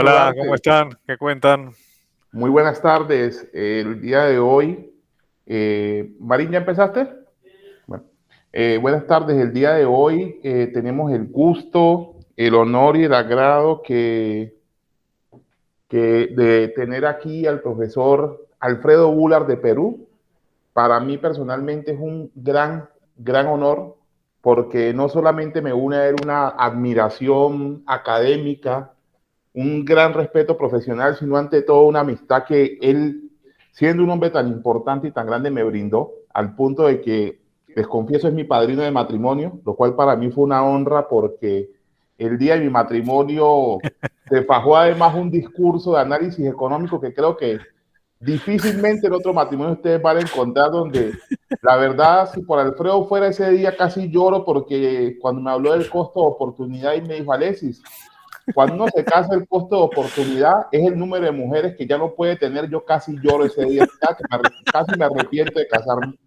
Hola, ¿cómo Duarte, están? ¿Qué cuentan? muy buenas tardes. El día de hoy, Marín, ¿ya empezaste? Bueno, buenas tardes. El día de hoy tenemos el gusto, el honor y el agrado de tener aquí al profesor Alfredo Bular de Perú. Para mí personalmente es un gran honor porque no solamente me une a él una admiración académica, un gran respeto profesional, sino ante todo una amistad que él, siendo un hombre tan importante y tan grande, me brindó, al punto de que, les confieso, es mi padrino de matrimonio, lo cual para mí fue una honra porque el día de mi matrimonio se fajó además un discurso de análisis económico que creo que difícilmente en otro matrimonio ustedes van a encontrar, donde la verdad, si por Alfredo fuera ese día, casi lloro porque cuando me habló del costo de oportunidad y me dijo, Alexis, cuando uno se casa, el costo de oportunidad es el número de mujeres que ya no puede tener. Yo casi lloro ese día, casi me arrepiento de casarme.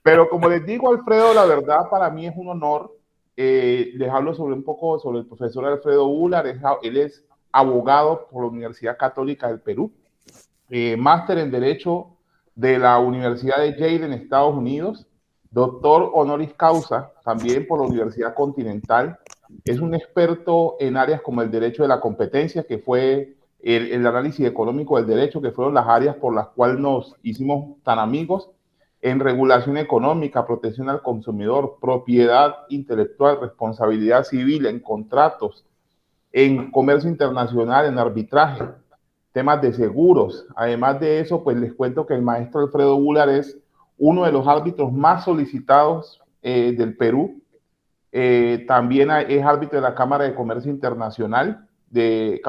Pero como les digo, Alfredo, la verdad para mí es un honor. Les hablo sobre un poco sobre el profesor Alfredo Bular. Él es abogado por la Universidad Católica del Perú, máster en Derecho de la Universidad de Yale en Estados Unidos, doctor honoris causa también por la Universidad Continental. Es un experto en áreas como el derecho de la competencia, que fue el análisis económico del derecho, que fueron las áreas por las cuales nos hicimos tan amigos, en regulación económica, protección al consumidor, propiedad intelectual, responsabilidad civil, en contratos, en comercio internacional, en arbitraje, temas de seguros. Además de eso, pues les cuento que el maestro Alfredo Bular es uno de los árbitros más solicitados del Perú. También es árbitro de la Cámara de Comercio Internacional, es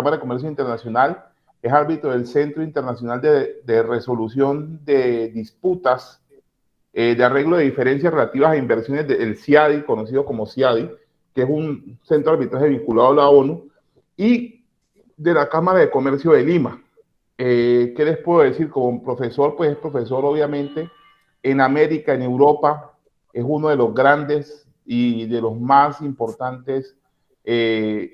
árbitro del Centro Internacional de Resolución de Disputas, de arreglo de diferencias relativas a inversiones del CIADI, conocido como CIADI, que es un centro de arbitraje vinculado a la ONU, y de la Cámara de Comercio de Lima. ¿Qué les puedo decir? Como profesor, pues es profesor obviamente en América, en Europa, es uno de los grandes y de los más importantes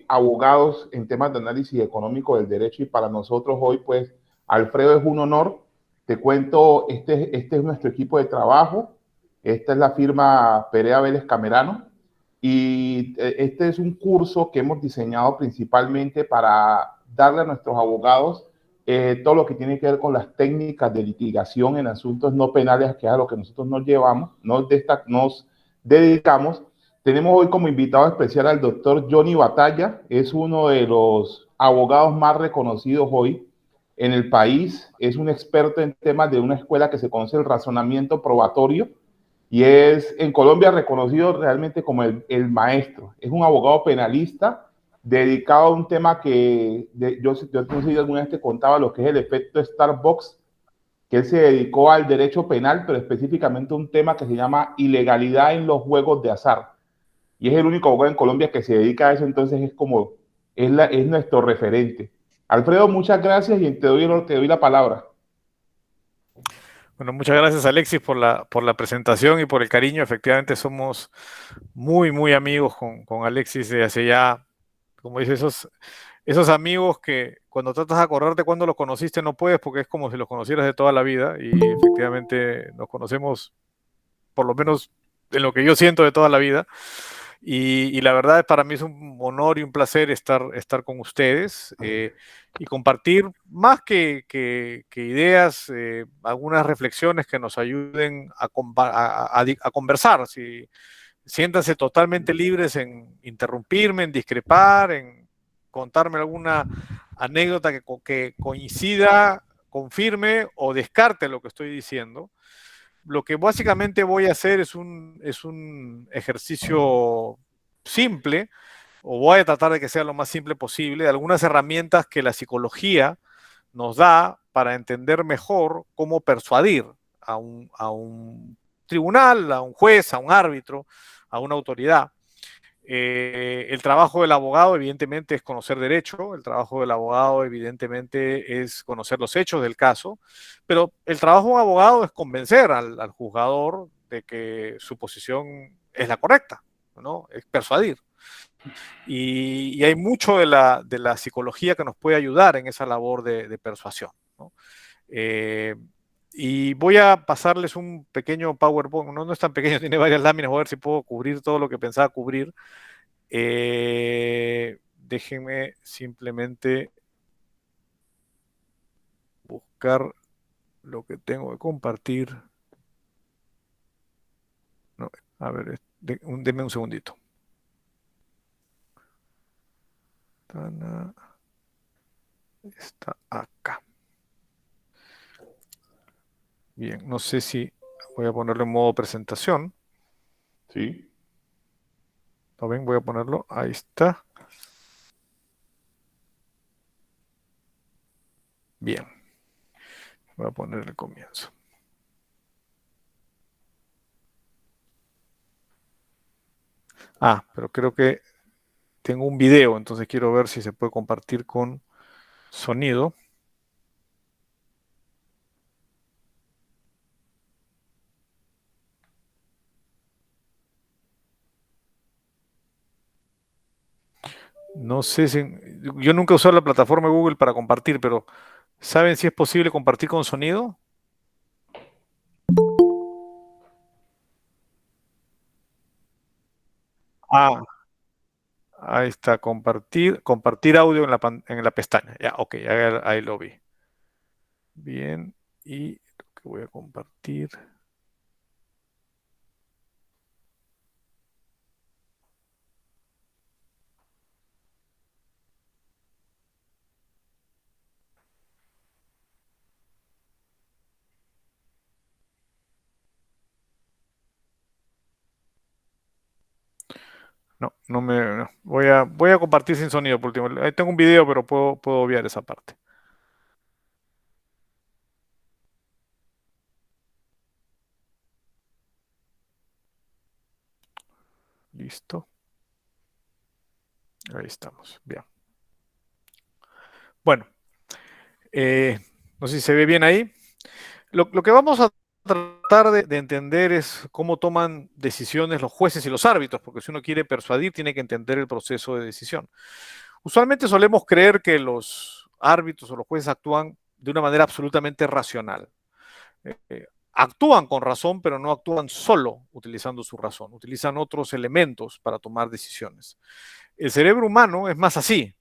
abogados en temas de análisis económico del derecho, y para nosotros hoy, pues, Alfredo, es un honor. Te cuento, este es nuestro equipo de trabajo, esta es la firma Perea Vélez Camerano, y este es un curso que hemos diseñado principalmente para darle a nuestros abogados todo lo que tiene que ver con las técnicas de litigación en asuntos no penales, que es a lo que nosotros nos llevamos, nos dedicamos. Tenemos hoy como invitado especial al doctor Johnny Batalla, es uno de los abogados más reconocidos hoy en el país, es un experto en temas de una escuela que se conoce el razonamiento probatorio, y es en Colombia reconocido realmente como el maestro. Es un abogado penalista dedicado a un tema que yo no sé si alguna vez te contaba lo que es el efecto Starbucks, que él se dedicó al derecho penal, pero específicamente a un tema que se llama ilegalidad en los juegos de azar. Y es el único abogado en Colombia que se dedica a eso, entonces es nuestro referente. Alfredo, muchas gracias y te doy la palabra. Bueno, muchas gracias Alexis por la presentación y por el cariño. Efectivamente somos muy amigos con Alexis de hace ya, como dices, esos amigos que cuando tratas de acordarte cuando los conociste no puedes porque es como si los conocieras de toda la vida y efectivamente nos conocemos por lo menos en lo que yo siento de toda la vida. Y la verdad para mí es un honor y un placer estar con ustedes y compartir más que ideas, algunas reflexiones que nos ayuden a conversar. Si, siéntanse totalmente libres en interrumpirme, en discrepar, en contarme alguna anécdota que coincida, confirme o descarte lo que estoy diciendo. Lo que básicamente voy a hacer es un ejercicio simple, o voy a tratar de que sea lo más simple posible, de algunas herramientas que la psicología nos da para entender mejor cómo persuadir a un tribunal, a un juez, a un árbitro, a una autoridad. El trabajo del abogado, evidentemente, es conocer derecho, el trabajo del abogado, evidentemente, es conocer los hechos del caso, pero el trabajo de un abogado es convencer al juzgador de que su posición es la correcta, ¿no? Es persuadir. Y hay mucho de la psicología que nos puede ayudar en esa labor de persuasión, ¿no? Eh, y voy a pasarles un pequeño PowerPoint, no, no es tan pequeño, tiene varias láminas, voy a ver si puedo cubrir todo lo que pensaba cubrir. Déjenme simplemente buscar lo que tengo que compartir. No, a ver, denme un segundito. Está acá. Bien, no sé si voy a ponerlo en modo presentación. Sí, ¿Lo ven? Voy a ponerlo. Ahí está. Bien, voy a poner el comienzo. Pero creo que tengo un video, entonces quiero ver si se puede compartir con sonido. No sé si... Yo nunca he usado la plataforma Google para compartir, pero ¿saben si es posible compartir con sonido? Ah, ahí está, compartir audio en la pestaña. Ya, ok, ahí lo vi. Bien, y lo que voy a compartir. No, no. Voy a compartir sin sonido por último. Ahí tengo un video, pero puedo obviar esa parte. Listo. Ahí estamos. Bien. Bueno, no sé si se ve bien ahí. Lo que vamos a tratar de entender es cómo toman decisiones los jueces y los árbitros, porque si uno quiere persuadir, tiene que entender el proceso de decisión. Usualmente solemos creer que los árbitros o los jueces actúan de una manera absolutamente racional. Actúan con razón, pero no actúan solo utilizando su razón, utilizan otros elementos para tomar decisiones. El cerebro humano es más así,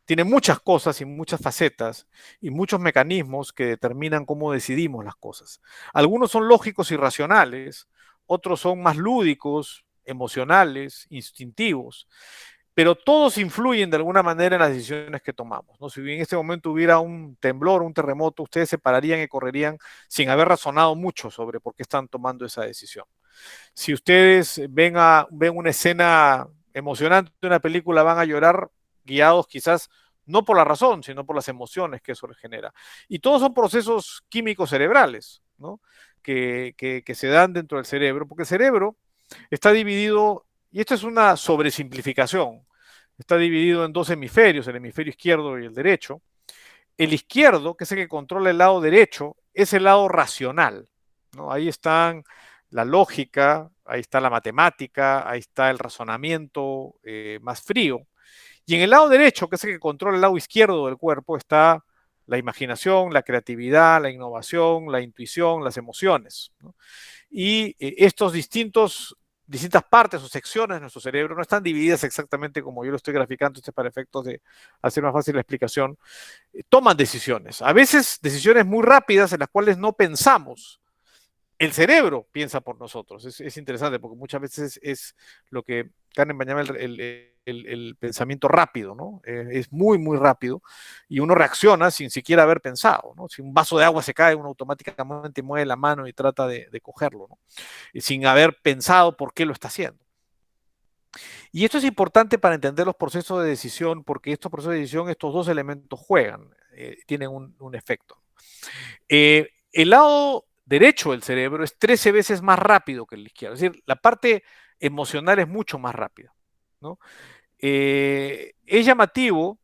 tiene muchas cosas y muchas facetas y muchos mecanismos que determinan cómo decidimos las cosas. Algunos son lógicos y racionales, otros son más lúdicos, emocionales, instintivos, pero todos influyen de alguna manera en las decisiones que tomamos, ¿no? Si en este momento hubiera un temblor, un terremoto, ustedes se pararían y correrían sin haber razonado mucho sobre por qué están tomando esa decisión. Si ustedes ven una escena emocionante de una película, van a llorar guiados quizás no por la razón, sino por las emociones que eso les genera. Y todos son procesos químicos cerebrales, ¿no? Que se dan dentro del cerebro, porque el cerebro está dividido, y esto es una sobresimplificación, está dividido en dos hemisferios, el hemisferio izquierdo y el derecho. El izquierdo, que es el que controla el lado derecho, es el lado racional, ¿no? Ahí están la lógica, ahí está la matemática, ahí está el razonamiento más frío. Y en el lado derecho, que es el que controla el lado izquierdo del cuerpo, está la imaginación, la creatividad, la innovación, la intuición, las emociones, ¿no? Y estos distintas partes o secciones de nuestro cerebro no están divididas exactamente como yo lo estoy graficando, este es para efectos de hacer más fácil la explicación, toman decisiones, a veces decisiones muy rápidas en las cuales no pensamos. El cerebro piensa por nosotros. Es interesante porque muchas veces es lo que Kahneman llama el pensamiento rápido, ¿no? Es muy, muy rápido y uno reacciona sin siquiera haber pensado, ¿no? Si un vaso de agua se cae, uno automáticamente mueve la mano y trata de cogerlo, ¿no? Y sin haber pensado por qué lo está haciendo. Y esto es importante para entender los procesos de decisión, porque estos procesos de decisión, estos dos elementos juegan, tienen un efecto. El lado derecho del cerebro es 13 veces más rápido que el izquierdo, es decir, la parte emocional es mucho más rápida, ¿no? Es llamativo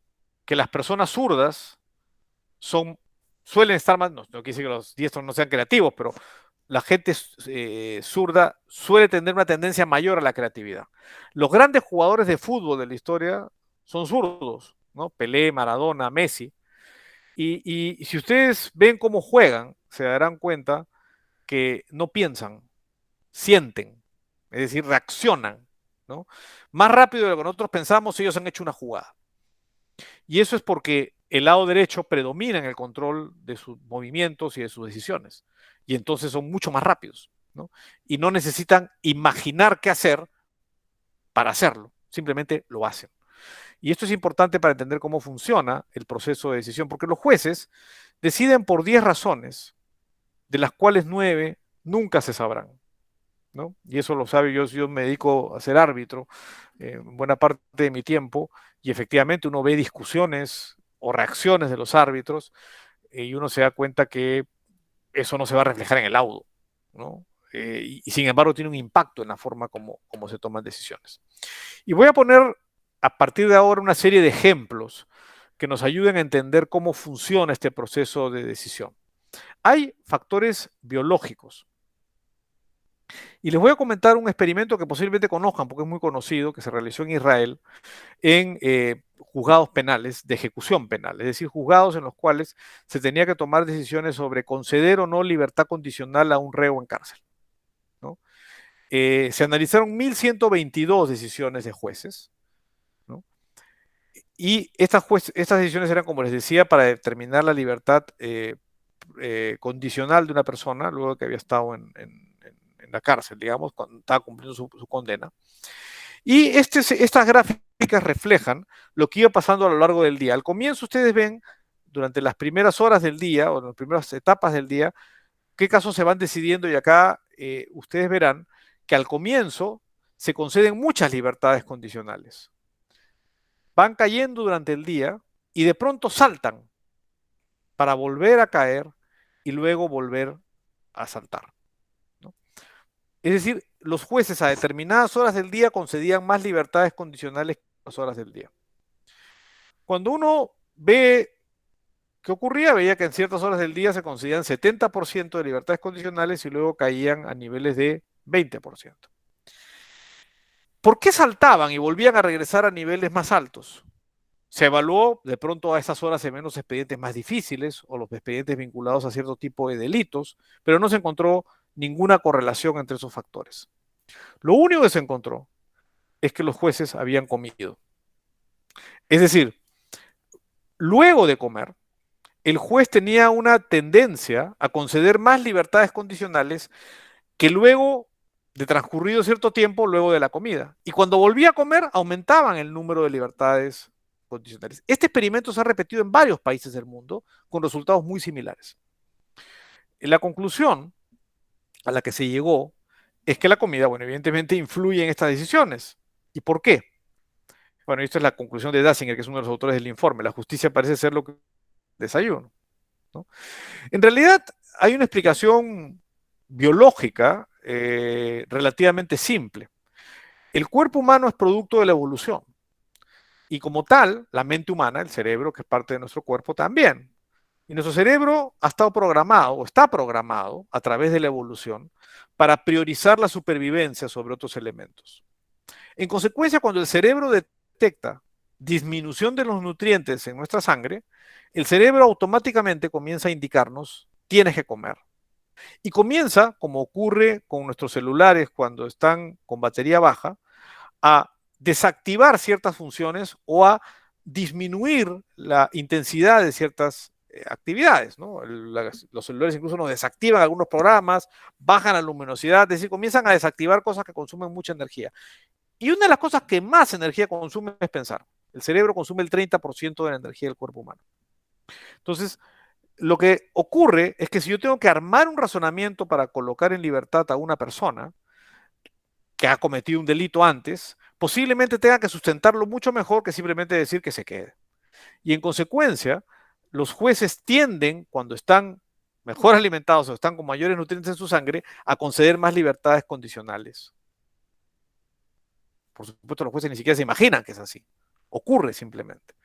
que las personas zurdas son, suelen estar más, no quiere decir que los diestros no sean creativos, pero la gente zurda suele tener una tendencia mayor a la creatividad. Los grandes jugadores de fútbol de la historia son zurdos, ¿no? Pelé, Maradona, Messi. Y si ustedes ven cómo juegan, se darán cuenta que no piensan, sienten, es decir, reaccionan, ¿no? Más rápido de lo que nosotros pensamos, ellos han hecho una jugada. Y eso es porque el lado derecho predomina en el control de sus movimientos y de sus decisiones. Y entonces son mucho más rápidos, ¿no? Y no necesitan imaginar qué hacer para hacerlo, simplemente lo hacen. Y esto es importante para entender cómo funciona el proceso de decisión, porque los jueces deciden por 10 razones, de las cuales 9 nunca se sabrán, ¿no? Y eso lo sabe, yo me dedico a ser árbitro buena parte de mi tiempo, y efectivamente uno ve discusiones o reacciones de los árbitros y uno se da cuenta que eso no se va a reflejar en el laudo, ¿no? Y sin embargo tiene un impacto en la forma como se toman decisiones. Y voy a poner a partir de ahora una serie de ejemplos que nos ayuden a entender cómo funciona este proceso de decisión. Hay factores biológicos. Y les voy a comentar un experimento que posiblemente conozcan porque es muy conocido, que se realizó en Israel en juzgados penales de ejecución penal, es decir, juzgados en los cuales se tenía que tomar decisiones sobre conceder o no libertad condicional a un reo en cárcel, ¿no? Se analizaron 1.122 decisiones de jueces, ¿no? Y estas decisiones eran, como les decía, para determinar la libertad condicional de una persona luego de que había estado en la cárcel, digamos, cuando estaba cumpliendo su condena. Y estas gráficas reflejan lo que iba pasando a lo largo del día. Al comienzo ustedes ven, durante las primeras horas del día o las primeras etapas del día, qué casos se van decidiendo y acá ustedes verán que al comienzo se conceden muchas libertades condicionales. Van cayendo durante el día y de pronto saltan para volver a caer y luego volver a saltar, ¿no? Es decir, los jueces a determinadas horas del día concedían más libertades condicionales que las horas del día. Cuando uno ve qué ocurría, veía que en ciertas horas del día se concedían 70% de libertades condicionales y luego caían a niveles de 20%. ¿Por qué saltaban y volvían a regresar a niveles más altos? Se evaluó de pronto a esas horas en menos expedientes más difíciles o los expedientes vinculados a cierto tipo de delitos, pero no se encontró ninguna correlación entre esos factores. Lo único que se encontró es que los jueces habían comido. Es decir, luego de comer, el juez tenía una tendencia a conceder más libertades condicionales que luego de transcurrido cierto tiempo, luego de la comida. Y cuando volvía a comer, aumentaban el número de libertades condicionales. Este experimento se ha repetido en varios países del mundo con resultados muy similares. La conclusión a la que se llegó es que la comida, bueno, evidentemente influye en estas decisiones. ¿Y por qué? Bueno, esta es la conclusión de Dassinger, que es uno de los autores del informe. La justicia parece ser lo que desayuno, ¿no? En realidad hay una explicación biológica relativamente simple. El cuerpo humano es producto de la evolución y como tal, la mente humana, el cerebro, que es parte de nuestro cuerpo, también. Y nuestro cerebro ha estado programado o está programado a través de la evolución para priorizar la supervivencia sobre otros elementos. En consecuencia, cuando el cerebro detecta disminución de los nutrientes en nuestra sangre, el cerebro automáticamente comienza a indicarnos, tienes que comer. Y comienza, como ocurre con nuestros celulares cuando están con batería baja, a desactivar ciertas funciones o a disminuir la intensidad de ciertas actividades, ¿no? Los celulares incluso nos desactivan algunos programas, bajan la luminosidad, es decir, comienzan a desactivar cosas que consumen mucha energía. Y una de las cosas que más energía consume es pensar. El cerebro consume el 30% de la energía del cuerpo humano. Entonces, lo que ocurre es que si yo tengo que armar un razonamiento para colocar en libertad a una persona que ha cometido un delito antes, posiblemente tenga que sustentarlo mucho mejor que simplemente decir que se quede. Y en consecuencia, los jueces tienden, cuando están mejor alimentados o están con mayores nutrientes en su sangre, a conceder más libertades condicionales. Por supuesto, los jueces ni siquiera se imaginan que es así. Ocurre simplemente.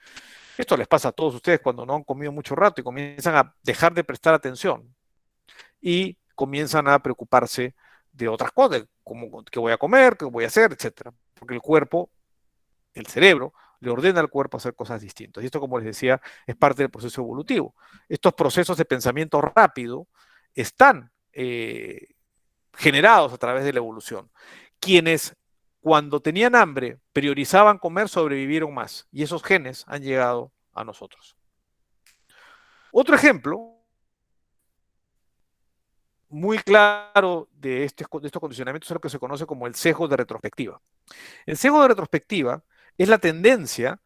Esto les pasa a todos ustedes cuando no han comido mucho rato y comienzan a dejar de prestar atención. Y comienzan a preocuparse de otras cosas, como qué voy a comer, qué voy a hacer, etcétera. Porque el cuerpo, el cerebro, le ordena al cuerpo hacer cosas distintas. Y esto, como les decía, es parte del proceso evolutivo. Estos procesos de pensamiento rápido están generados a través de la evolución. Quienes cuando tenían hambre priorizaban comer sobrevivieron más y esos genes han llegado a nosotros. Otro ejemplo muy claro de estos condicionamientos es lo que se conoce como el sesgo de retrospectiva. El sesgo de retrospectiva es la tendencia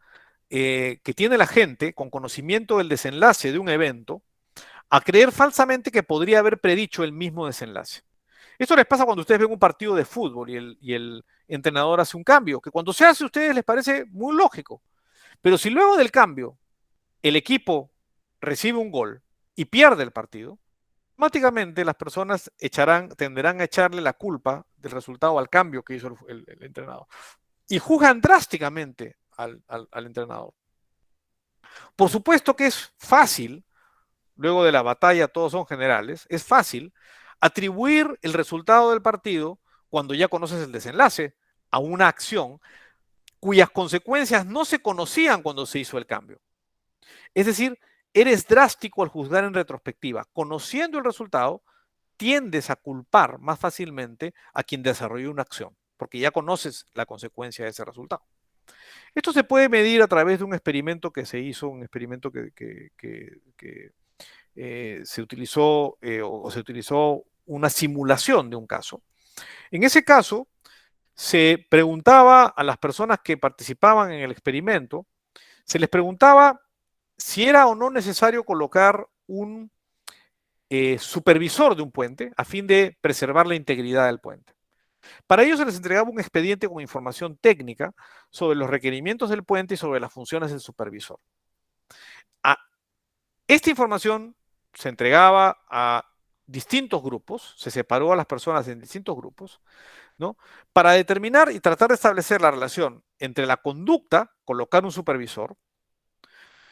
que tiene la gente con conocimiento del desenlace de un evento a creer falsamente que podría haber predicho el mismo desenlace. Esto les pasa cuando ustedes ven un partido de fútbol y el entrenador hace un cambio, que cuando se hace a ustedes les parece muy lógico. Pero si luego del cambio el equipo recibe un gol y pierde el partido, automáticamente las personas tenderán a echarle la culpa del resultado al cambio que hizo el entrenador. Y juzgan drásticamente al entrenador. Por supuesto que es fácil, luego de la batalla todos son generales, es fácil atribuir el resultado del partido cuando ya conoces el desenlace a una acción cuyas consecuencias no se conocían cuando se hizo el cambio. Es decir, eres drástico al juzgar en retrospectiva. Conociendo el resultado, tiendes a culpar más fácilmente a quien desarrolló una acción, porque ya conoces la consecuencia de ese resultado. Esto se puede medir a través de un experimento que se hizo, un experimento que se utilizó o se utilizó una simulación de un caso. En ese caso, se preguntaba a las personas que participaban en el experimento, se les preguntaba si era o no necesario colocar un supervisor de un puente a fin de preservar la integridad del puente. Para ello se les entregaba un expediente con información técnica sobre los requerimientos del puente y sobre las funciones del supervisor. Esta información se entregaba a distintos grupos, se separó a las personas en distintos grupos, ¿no? Para determinar y tratar de establecer la relación entre la conducta, colocar un supervisor,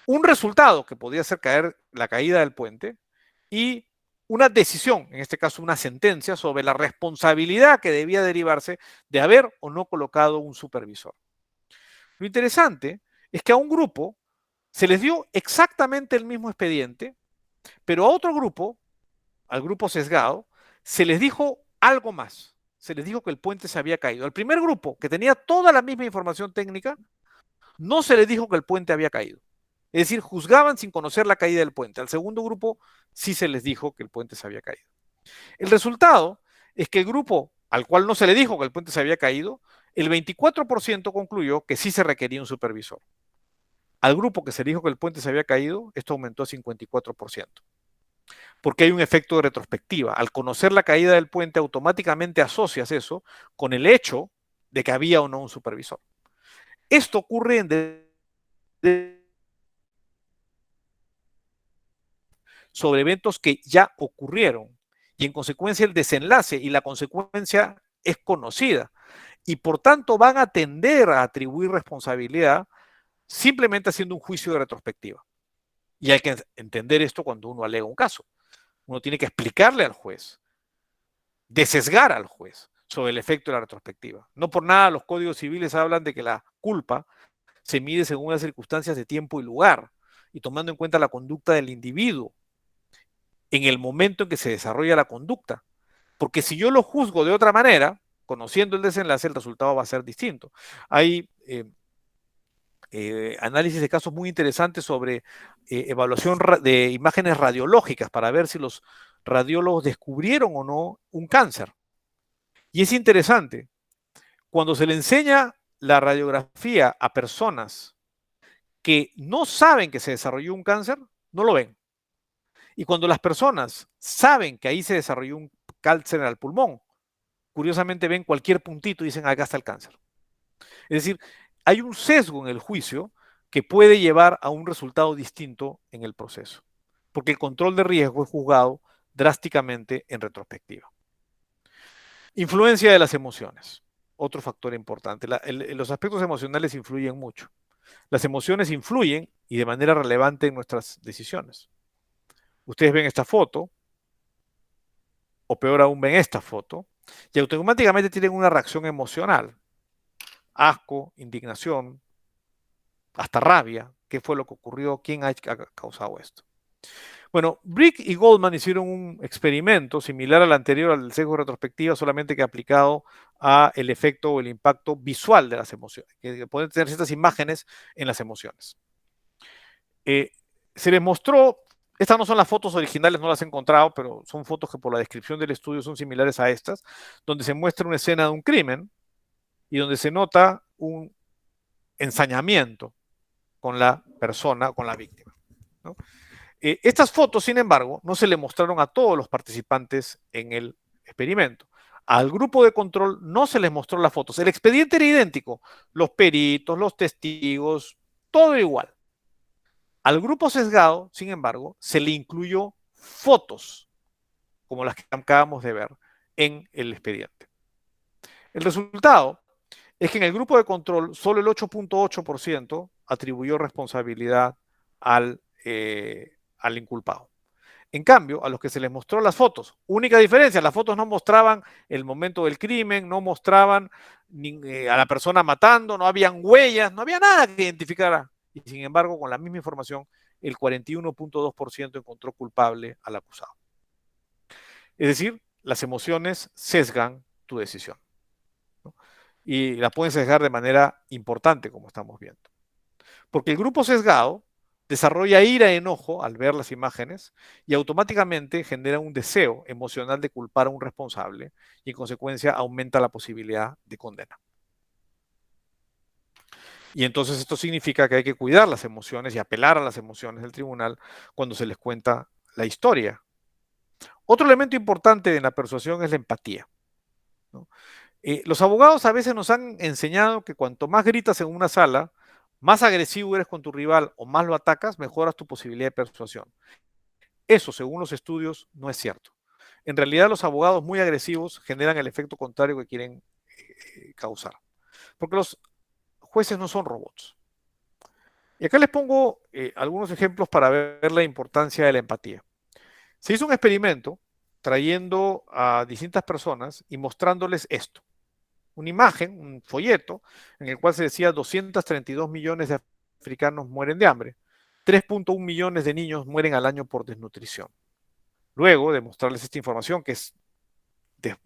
un resultado que podía ser caer la caída del puente y una decisión, en este caso una sentencia, sobre la responsabilidad que debía derivarse de haber o no colocado un supervisor. Lo interesante es que a un grupo se les dio exactamente el mismo expediente, pero a otro grupo, al grupo sesgado, se les dijo algo más. Se les dijo que el puente se había caído. Al primer grupo, que tenía toda la misma información técnica, no se les dijo que el puente había caído. Es decir, juzgaban sin conocer la caída del puente. Al segundo grupo sí se les dijo que el puente se había caído. El resultado es que el grupo al cual no se le dijo que el puente se había caído, el 24% concluyó que sí se requería un supervisor. Al grupo que se le dijo que el puente se había caído, esto aumentó a 54%. Porque hay un efecto de retrospectiva. Al conocer la caída del puente, automáticamente asocias eso con el hecho de que había o no un supervisor. Esto ocurre sobre eventos que ya ocurrieron y en consecuencia el desenlace y la consecuencia es conocida y por tanto van a tender a atribuir responsabilidad simplemente haciendo un juicio de retrospectiva. Y hay que entender esto cuando uno alega un caso. Uno tiene que explicarle al juez, desesgar al juez sobre el efecto de la retrospectiva. No por nada los códigos civiles hablan de que la culpa se mide según las circunstancias de tiempo y lugar y tomando en cuenta la conducta del individuo en el momento en que se desarrolla la conducta. Porque si yo lo juzgo de otra manera, conociendo el desenlace, el resultado va a ser distinto. Hay análisis de casos muy interesantes sobre evaluación de imágenes radiológicas para ver si los radiólogos descubrieron o no un cáncer. Y es interesante, cuando se le enseña la radiografía a personas que no saben que se desarrolló un cáncer, no lo ven. Y cuando las personas saben que ahí se desarrolló un cáncer al pulmón, curiosamente ven cualquier puntito y dicen, acá está el cáncer. Es decir, hay un sesgo en el juicio que puede llevar a un resultado distinto en el proceso, porque el control de riesgo es juzgado drásticamente en retrospectiva. Influencia de las emociones, otro factor importante. Los aspectos emocionales influyen mucho. Las emociones influyen y de manera relevante en nuestras decisiones. Ustedes ven esta foto. o peor aún ven esta foto, y automáticamente tienen una reacción emocional, asco, indignación, hasta rabia. ¿Qué fue lo que ocurrió? ¿Quién ha causado esto? Bueno, Brick y Goldman hicieron un experimento similar al anterior, al sesgo de retrospectiva, solamente que aplicado a el efecto o el impacto visual de las emociones, que pueden tener ciertas imágenes en las emociones. Se les mostró, estas no son las fotos originales, no las he encontrado, pero son fotos que por la descripción del estudio son similares a estas, donde se muestra una escena de un crimen y donde se nota un ensañamiento con la persona, con la víctima, ¿no? Estas fotos, sin embargo, no se le mostraron a todos los participantes en el experimento. Al grupo de control no se les mostró las fotos. El expediente era idéntico. Los peritos, los testigos, todo igual. Al grupo sesgado, sin embargo, se le incluyó fotos, como las que acabamos de ver en el expediente. El resultado es que en el grupo de control solo el 8.8% atribuyó responsabilidad al inculpado. En cambio, a los que se les mostró las fotos, única diferencia, las fotos no mostraban el momento del crimen, no mostraban a la persona matando, no habían huellas, no había nada que identificara. Y sin embargo, con la misma información, el 41.2% encontró culpable al acusado. Es decir, las emociones sesgan tu decisión, ¿no? Y la pueden sesgar de manera importante, como estamos viendo. Porque el grupo sesgado desarrolla ira y enojo al ver las imágenes y automáticamente genera un deseo emocional de culpar a un responsable y en consecuencia aumenta la posibilidad de condena. Y entonces esto significa que hay que cuidar las emociones y apelar a las emociones del tribunal cuando se les cuenta la historia. Otro elemento importante en la persuasión es la empatía, ¿no? Los abogados a veces nos han enseñado que cuanto más gritas en una sala, más agresivo eres con tu rival o más lo atacas, mejoras tu posibilidad de persuasión. Eso, según los estudios, no es cierto. En realidad, los abogados muy agresivos generan el efecto contrario que quieren causar. Porque los jueces no son robots. Y acá les pongo algunos ejemplos para ver la importancia de la empatía. Se hizo un experimento trayendo a distintas personas y mostrándoles esto. Una imagen, un folleto, en el cual se decía 232 millones de africanos mueren de hambre. 3.1 millones de niños mueren al año por desnutrición. Luego de mostrarles esta información, que es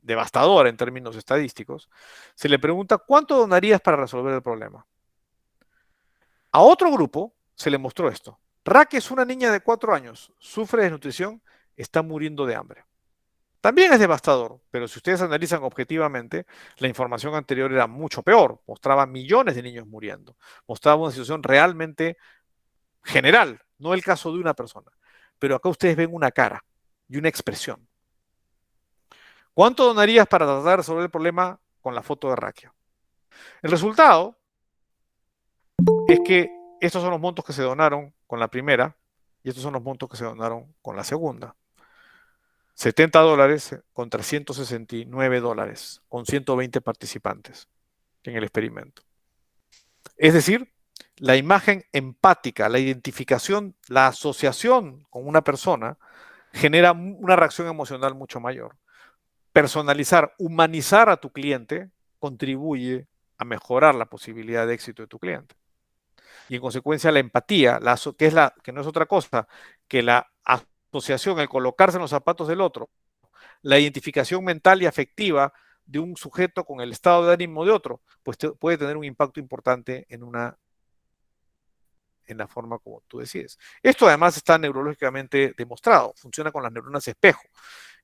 devastadora en términos estadísticos, se le pregunta cuánto donarías para resolver el problema. A otro grupo se le mostró esto. Raque es una niña de 4 años, sufre de desnutrición, está muriendo de hambre. También es devastador, pero si ustedes analizan objetivamente, la información anterior era mucho peor. Mostraba millones de niños muriendo. Mostraba una situación realmente general, no el caso de una persona. Pero acá ustedes ven una cara y una expresión. ¿Cuánto donarías para tratar de resolver el problema con la foto de Raquia? El resultado es que estos son los montos que se donaron con la primera y estos son los montos que se donaron con la segunda. $70 contra $169 con 120 participantes en el experimento. Es decir, la imagen empática, la identificación, la asociación con una persona genera una reacción emocional mucho mayor. Personalizar, humanizar a tu cliente contribuye a mejorar la posibilidad de éxito de tu cliente. Y en consecuencia la empatía, que no es otra cosa que la asociación, el colocarse en los zapatos del otro, la identificación mental y afectiva de un sujeto con el estado de ánimo de otro, pues puede tener un impacto importante en la forma como tú decides. Esto además está neurológicamente demostrado, funciona con las neuronas espejo.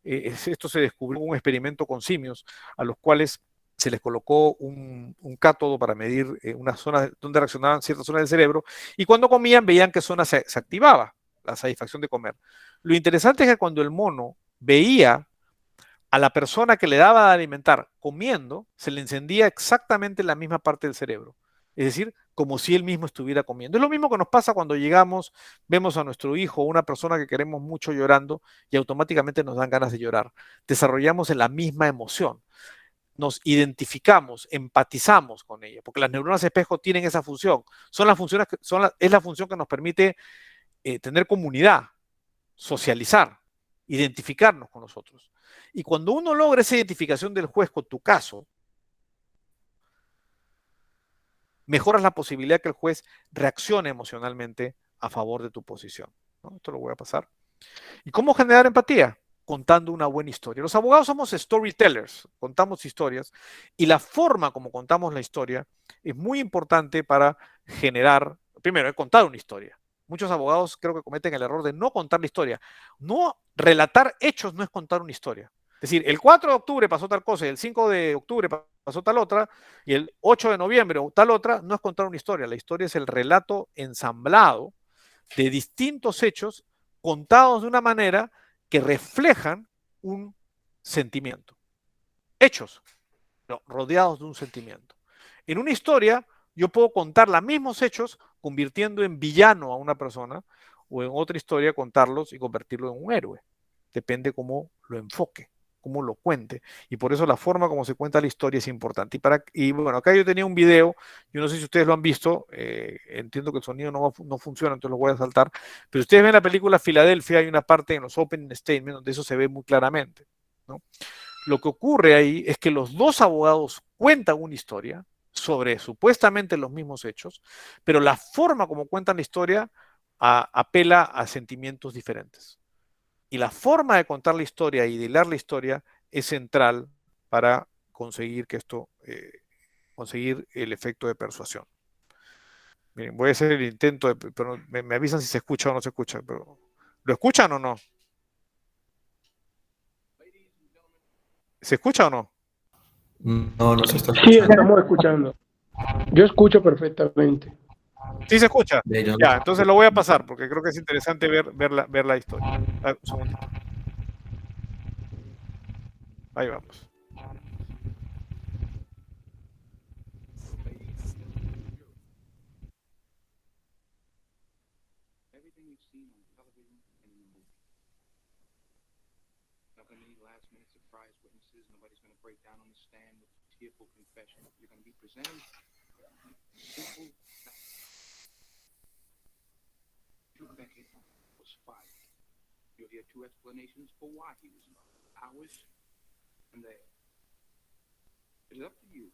Esto se descubrió en un experimento con simios a los cuales se les colocó un cátodo para medir una zona donde reaccionaban ciertas zonas del cerebro y cuando comían veían qué zona se activaba, la satisfacción de comer. Lo interesante es que cuando el mono veía a la persona que le daba de alimentar comiendo, se le encendía exactamente la misma parte del cerebro. Es decir, como si él mismo estuviera comiendo. Es lo mismo que nos pasa cuando llegamos, vemos a nuestro hijo o una persona que queremos mucho llorando y automáticamente nos dan ganas de llorar. Desarrollamos la misma emoción. Nos identificamos, empatizamos con ella, porque las neuronas espejo tienen esa función. Son las funciones es la función que nos permite tener comunidad, socializar. identificarnos con nosotros. Y cuando uno logra esa identificación del juez con tu caso, mejoras la posibilidad que el juez reaccione emocionalmente a favor de tu posición, ¿no? Esto lo voy a pasar. ¿Y cómo generar empatía? Contando una buena historia. Los abogados somos storytellers, contamos historias, y la forma como contamos la historia es muy importante para generar, primero, contar una historia. Muchos abogados creo que cometen el error de no contar la historia. No relatar hechos no es contar una historia. Es decir, el 4 de octubre pasó tal cosa, y el 5 de octubre pasó tal otra, y el 8 de noviembre o tal otra, no es contar una historia. La historia es el relato ensamblado de distintos hechos contados de una manera que reflejan un sentimiento. Hechos, pero rodeados de un sentimiento. En una historia, yo puedo contar los mismos hechos convirtiendo en villano a una persona, o en otra historia contarlos y convertirlo en un héroe. Depende cómo lo enfoque, cómo lo cuente. Y por eso la forma como se cuenta la historia es importante. Y bueno, acá yo tenía un video, yo no sé si ustedes lo han visto, entiendo que el sonido no funciona, entonces lo voy a saltar, pero ustedes ven la película Filadelfia, hay una parte en los opening statements donde eso se ve muy claramente, ¿no? Lo que ocurre ahí es que los dos abogados cuentan una historia sobre supuestamente los mismos hechos, pero la forma como cuentan la historia apela a sentimientos diferentes. Y la forma de contar la historia y de hilar la historia es central para conseguir que esto, conseguir el efecto de persuasión. Miren, voy a hacer el intento, pero me avisan si se escucha o no se escucha. Pero, ¿lo escuchan o no? ¿Se escucha o no? No, no se está Sí, escuchando. estamos escuchando. Yo escucho perfectamente. ¿Sí se escucha? De ellos Ya, no. entonces lo voy a pasar porque creo que es interesante ver la historia. Un segundito. Ahí vamos. Everything you've seen on television and in the movie. Not going to need last minute surprise witnesses. Nobody's going to break down on the stand with a tearful confession. You're going to be presented simple facts. Drew Beckett was fired. You'll hear two explanations for why he was fired. Ours and theirs. It is up to you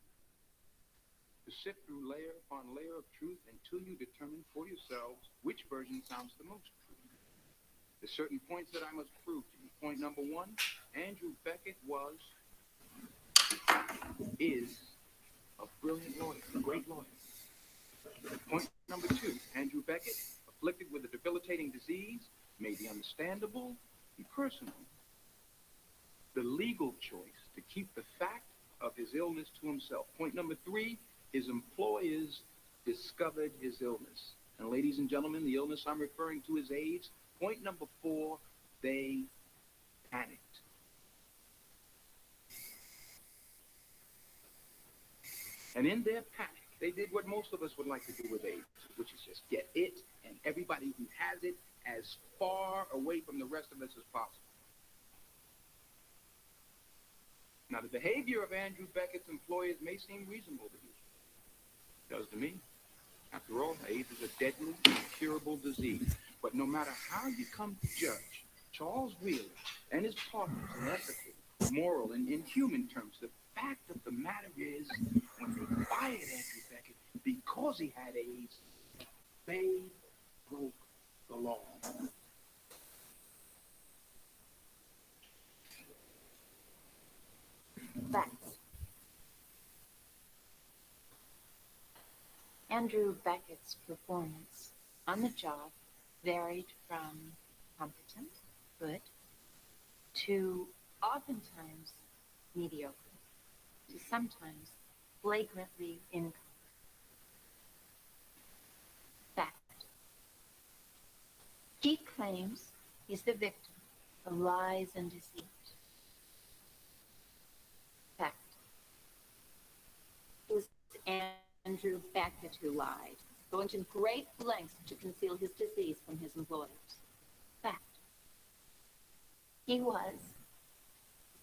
to sift through layer upon layer of truth until you determine for yourselves which version sounds the most true. There's certain points that I must prove to you. Point number one, Andrew Beckett is a brilliant lawyer, a great lawyer. Point number two, Andrew Beckett, afflicted with a debilitating disease, may be understandable and personal. The legal choice to keep the fact of his illness to himself. Point number three, his employers discovered his illness. And ladies and gentlemen, the illness I'm referring to is AIDS. Point number four, they panicked. And in their panic, they did what most of us would like to do with AIDS, which is just get it and everybody who has it as far away from the rest of us as possible. Now, the behavior of Andrew Beckett's employers may seem reasonable to you. It does to me. After all, AIDS is a deadly, incurable disease. But no matter how you come to judge Charles Wheeler and his partners in ethical, moral, and in human terms, the fact of the matter is, when they fired Andrew Beckett because he had AIDS, they broke the law. Facts. Andrew Beckett's performance on the job varied from competent, good, to oftentimes mediocre, to sometimes flagrantly incompetent. Fact. He claims he's the victim of lies and deceit. Fact. It was Andrew Beckett who lied, going to great lengths to conceal his disease from his employers. Fact. He was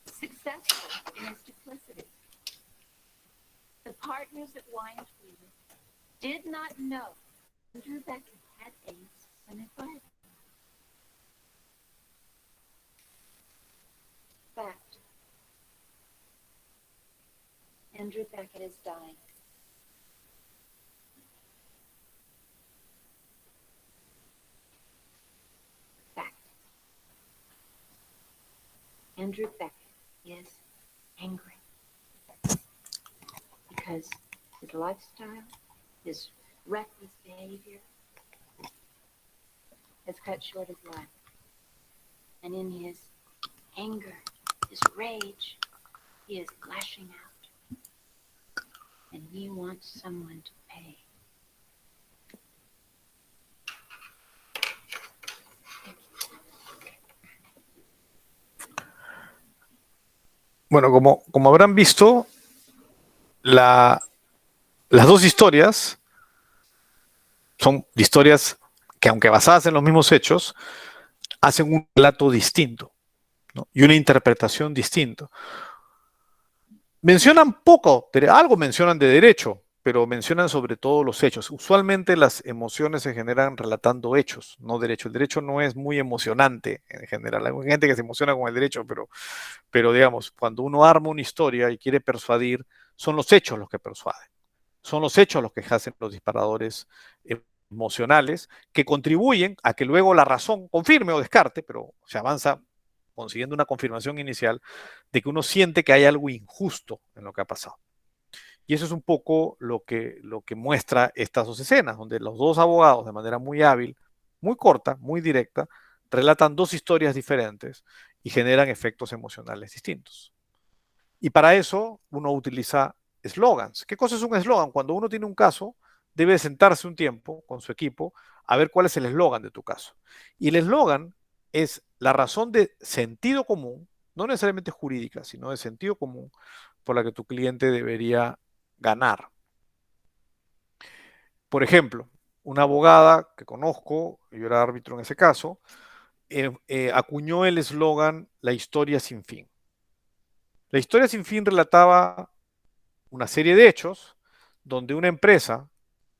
successful in his duplicity. The partners at Wyant Wheeler did not know Andrew Beckett had AIDS when they fired him. Andrew Beckett is dying. Fact. Andrew Beckett is angry because his lifestyle, his reckless behavior has cut short his life. And in his anger, his rage, he is lashing out. And he wants someone to pay. Bueno, como habrán visto, las dos historias son historias que, aunque basadas en los mismos hechos, hacen un relato distinto, ¿no? Y una interpretación distinta. Mencionan poco, algo mencionan de derecho, pero mencionan sobre todo los hechos. Usualmente las emociones se generan relatando hechos, no derecho. El derecho no es muy emocionante en general. Hay gente que se emociona con el derecho, pero digamos, cuando uno arma una historia y quiere persuadir, son los hechos los que persuaden. Son los hechos los que hacen los disparadores emocionales que contribuyen a que luego la razón confirme o descarte, pero se avanza consiguiendo una confirmación inicial de que uno siente que hay algo injusto en lo que ha pasado. Y eso es un poco lo que muestra estas dos escenas, donde los dos abogados, de manera muy hábil, muy corta, muy directa, relatan dos historias diferentes y generan efectos emocionales distintos. Y para eso uno utiliza eslogans. ¿Qué cosa es un eslogan? Cuando uno tiene un caso, debe sentarse un tiempo con su equipo a ver cuál es el eslogan de tu caso. Y el eslogan es la razón de sentido común, no necesariamente jurídica, sino de sentido común, por la que tu cliente debería ganar. Por ejemplo, una abogada que conozco, yo era árbitro en ese caso, acuñó el eslogan "La historia sin fin". La historia sin fin relataba una serie de hechos donde una empresa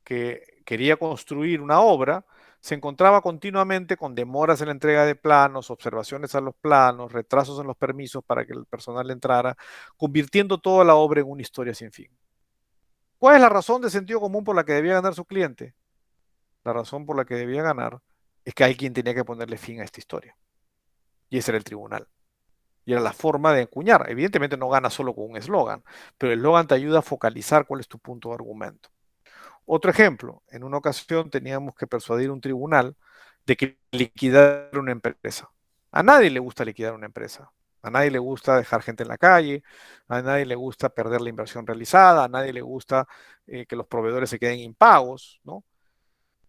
que quería construir una obra se encontraba continuamente con demoras en la entrega de planos, observaciones a los planos, retrasos en los permisos para que el personal entrara, convirtiendo toda la obra en una historia sin fin. ¿Cuál es la razón de sentido común por la que debía ganar su cliente? La razón por la que debía ganar es que alguien tenía que ponerle fin a esta historia. Y ese era el tribunal. Y era la forma de acuñar. Evidentemente no gana solo con un eslogan, pero el eslogan te ayuda a focalizar cuál es tu punto de argumento. Otro ejemplo, en una ocasión teníamos que persuadir a un tribunal de que liquidara una empresa. A nadie le gusta liquidar una empresa. A nadie le gusta dejar gente en la calle, a nadie le gusta perder la inversión realizada, a nadie le gusta que los proveedores se queden impagos, ¿no?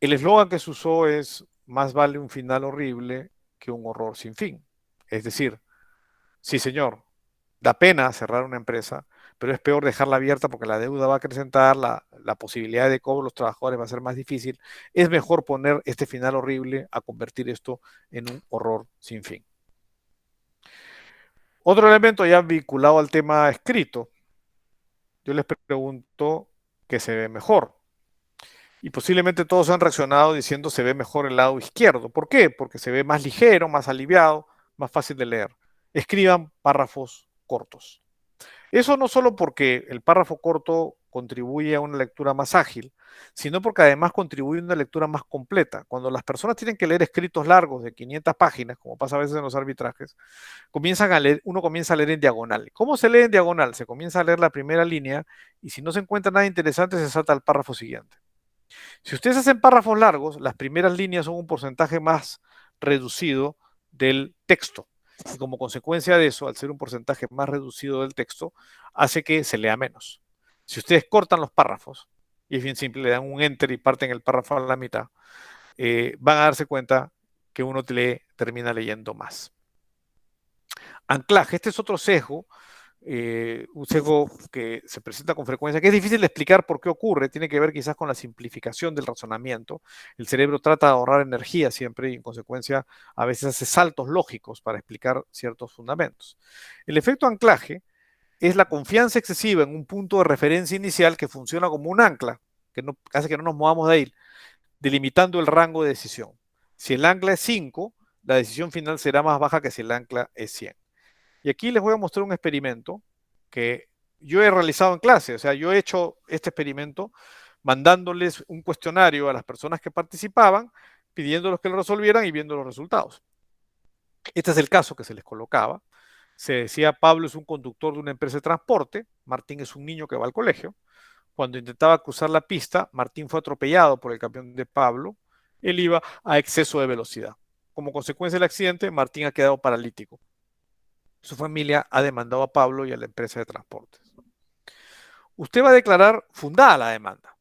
El eslogan que se usó es: más vale un final horrible que un horror sin fin. Es decir, sí señor, da pena cerrar una empresa, pero es peor dejarla abierta porque la deuda va a acrecentar, la posibilidad de cobro de los trabajadores va a ser más difícil. Es mejor poner este final horrible a convertir esto en un horror sin fin. Otro elemento ya vinculado al tema escrito. Yo les pregunto qué se ve mejor. Y posiblemente todos han reaccionado diciendo se ve mejor el lado izquierdo. ¿Por qué? Porque se ve más ligero, más aliviado, más fácil de leer. Escriban párrafos cortos. Eso no solo porque el párrafo corto contribuye a una lectura más ágil, sino porque además contribuye a una lectura más completa. Cuando las personas tienen que leer escritos largos de 500 páginas, como pasa a veces en los arbitrajes, uno comienza a leer en diagonal. ¿Cómo se lee en diagonal? Se comienza a leer la primera línea y si no se encuentra nada interesante se salta al párrafo siguiente. Si ustedes hacen párrafos largos, las primeras líneas son un porcentaje más reducido del texto. Y como consecuencia de eso, al ser un porcentaje más reducido del texto, hace que se lea menos. Si ustedes cortan los párrafos, y es bien simple, le dan un enter y parten el párrafo a la mitad, van a darse cuenta que uno termina leyendo más. Anclaje, este es otro sesgo, un sesgo que se presenta con frecuencia, que es difícil de explicar por qué ocurre, tiene que ver quizás con la simplificación del razonamiento. El cerebro trata de ahorrar energía siempre y en consecuencia a veces hace saltos lógicos para explicar ciertos fundamentos. El efecto anclaje es la confianza excesiva en un punto de referencia inicial que funciona como un ancla, que hace que no nos movamos de ahí, delimitando el rango de decisión. Si el ancla es 5, la decisión final será más baja que si el ancla es 100. Y aquí les voy a mostrar un experimento que yo he realizado en clase. O sea, yo he hecho este experimento mandándoles un cuestionario a las personas que participaban, pidiéndoles que lo resolvieran y viendo los resultados. Este es el caso que se les colocaba. Se decía, Pablo es un conductor de una empresa de transporte, Martín es un niño que va al colegio. Cuando intentaba cruzar la pista, Martín fue atropellado por el camión de Pablo. Él iba a exceso de velocidad. Como consecuencia del accidente, Martín ha quedado paralítico. Su familia ha demandado a Pablo y a la empresa de transportes. Usted va a declarar fundada la demanda.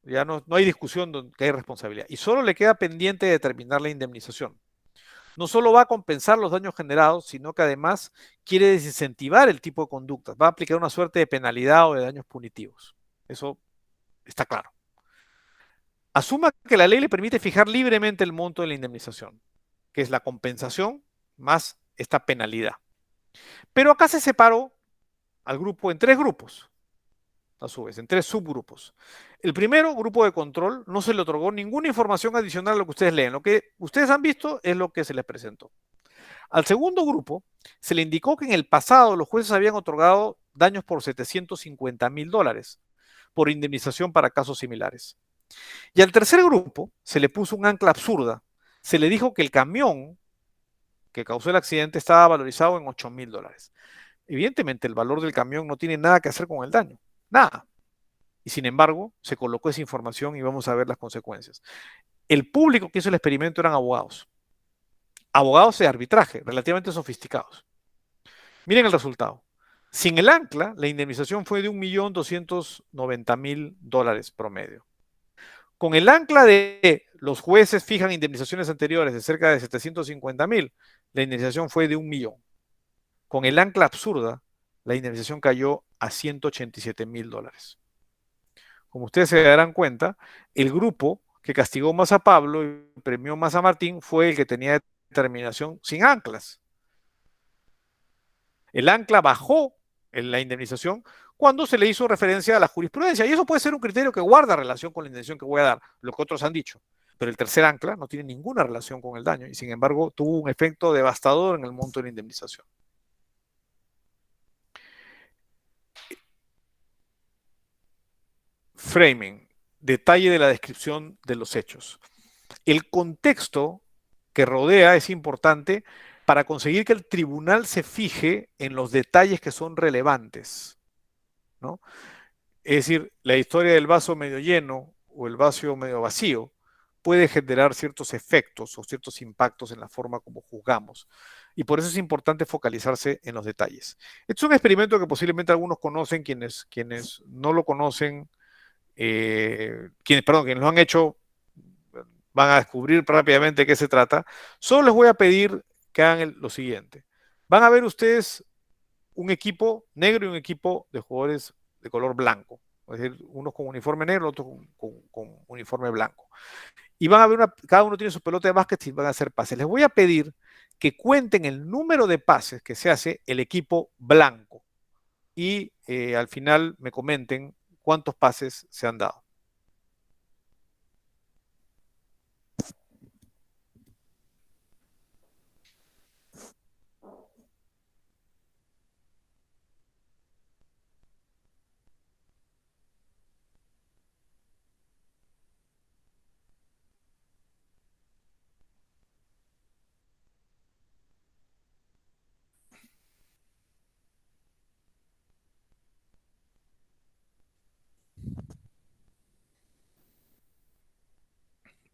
Ya no hay discusión de que hay responsabilidad. Y solo le queda pendiente determinar la indemnización. No solo va a compensar los daños generados, sino que además quiere desincentivar el tipo de conductas. Va a aplicar una suerte de penalidad o de daños punitivos. Eso está claro. Asuma que la ley le permite fijar libremente el monto de la indemnización, que es la compensación más esta penalidad. Pero acá se separó al grupo en 3 grupos, a su vez, en 3 subgrupos. El primero, grupo de control, no se le otorgó ninguna información adicional a lo que ustedes leen. Lo que ustedes han visto es lo que se les presentó. Al segundo grupo, se le indicó que en el pasado los jueces habían otorgado daños por $750,000 por indemnización para casos similares. Y al tercer grupo se le puso un ancla absurda. Se le dijo que el camión que causó el accidente estaba valorizado en $8,000. Evidentemente, el valor del camión no tiene nada que hacer con el daño. Nada. Y sin embargo, se colocó esa información y vamos a ver las consecuencias. El público que hizo el experimento eran abogados. Abogados de arbitraje, relativamente sofisticados. Miren el resultado. Sin el ancla, la indemnización fue de $1,290,000 promedio. Con el ancla de los jueces fijan indemnizaciones anteriores de cerca de 750,000, la indemnización fue de 1,000,000. Con el ancla absurda, la indemnización cayó a $187,000. Como ustedes se darán cuenta, el grupo que castigó más a Pablo y premió más a Martín fue el que tenía determinación sin anclas. El ancla bajó en la indemnización cuando se le hizo referencia a la jurisprudencia. Y eso puede ser un criterio que guarda relación con la indemnización que voy a dar, lo que otros han dicho. Pero el tercer ancla no tiene ninguna relación con el daño y sin embargo tuvo un efecto devastador en el monto de la indemnización. Framing, detalle de la descripción de los hechos. El contexto que rodea es importante para conseguir que el tribunal se fije en los detalles que son relevantes, ¿no? Es decir, la historia del vaso medio lleno o el vaso medio vacío puede generar ciertos efectos o ciertos impactos en la forma como juzgamos. Y por eso es importante focalizarse en los detalles. Este es un experimento que posiblemente algunos conocen, quienes no lo conocen, quienes lo han hecho van a descubrir rápidamente de qué se trata. Solo les voy a pedir que hagan lo siguiente. Van a ver ustedes un equipo negro y un equipo de jugadores de color blanco. Es decir, unos con uniforme negro, otros con uniforme blanco. Y van a ver, cada uno tiene su pelota de básquet y van a hacer pases. Les voy a pedir que cuenten el número de pases que se hace el equipo blanco. Y al final me comenten cuántos pases se han dado.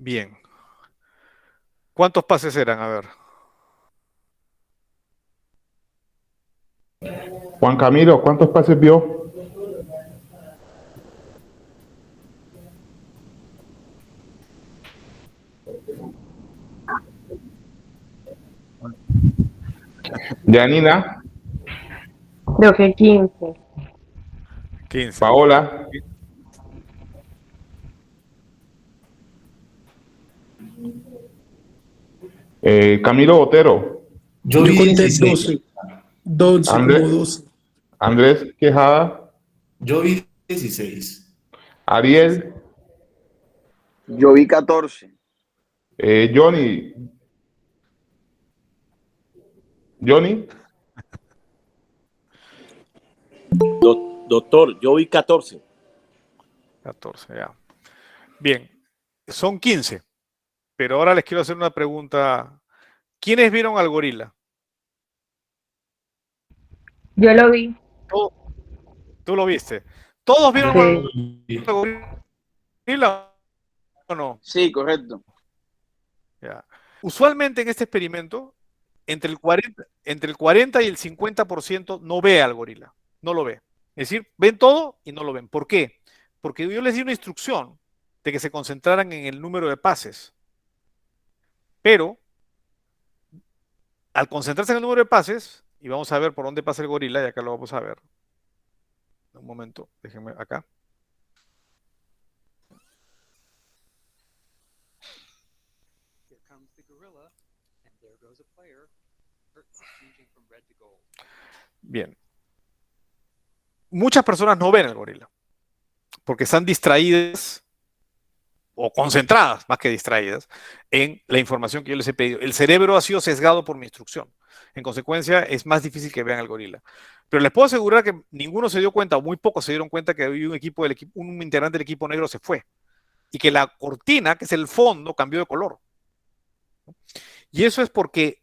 Bien. ¿Cuántos pases eran? A ver. Juan Camilo, ¿cuántos pases vio? Janina, Creo que 15. 15. Paola, Camilo Botero, Yo Yo vi conté 16. 12, como Andrés, 12. Andrés Quejada, Yo vi 16. Ariel, Yo vi 14. Johnny, Johnny, Doctor, yo vi 14. 14, ya. Bien, son 15. Pero ahora les quiero hacer una pregunta. ¿Quiénes vieron al gorila? Yo lo vi. ¿Tú lo viste? ¿Todos vieron al Sí. gorila o no? Sí, correcto. Ya. Usualmente en este experimento, entre el 40 y el 50% no ve al gorila, no lo ve. Es decir, ven todo y no lo ven. ¿Por qué? Porque yo les di una instrucción de que se concentraran en el número de pases. Pero al concentrarse en el número de pases, y vamos a ver por dónde pasa el gorila, y acá lo vamos a ver. Un momento, déjenme acá. Bien. Muchas personas no ven al gorila porque están distraídas o concentradas, más que distraídas, en la información que yo les he pedido. El cerebro ha sido sesgado por mi instrucción. En consecuencia, es más difícil que vean al gorila. Pero les puedo asegurar que ninguno se dio cuenta, o muy pocos se dieron cuenta que un integrante del equipo negro se fue. Y que la cortina, que es el fondo, cambió de color. Y eso es porque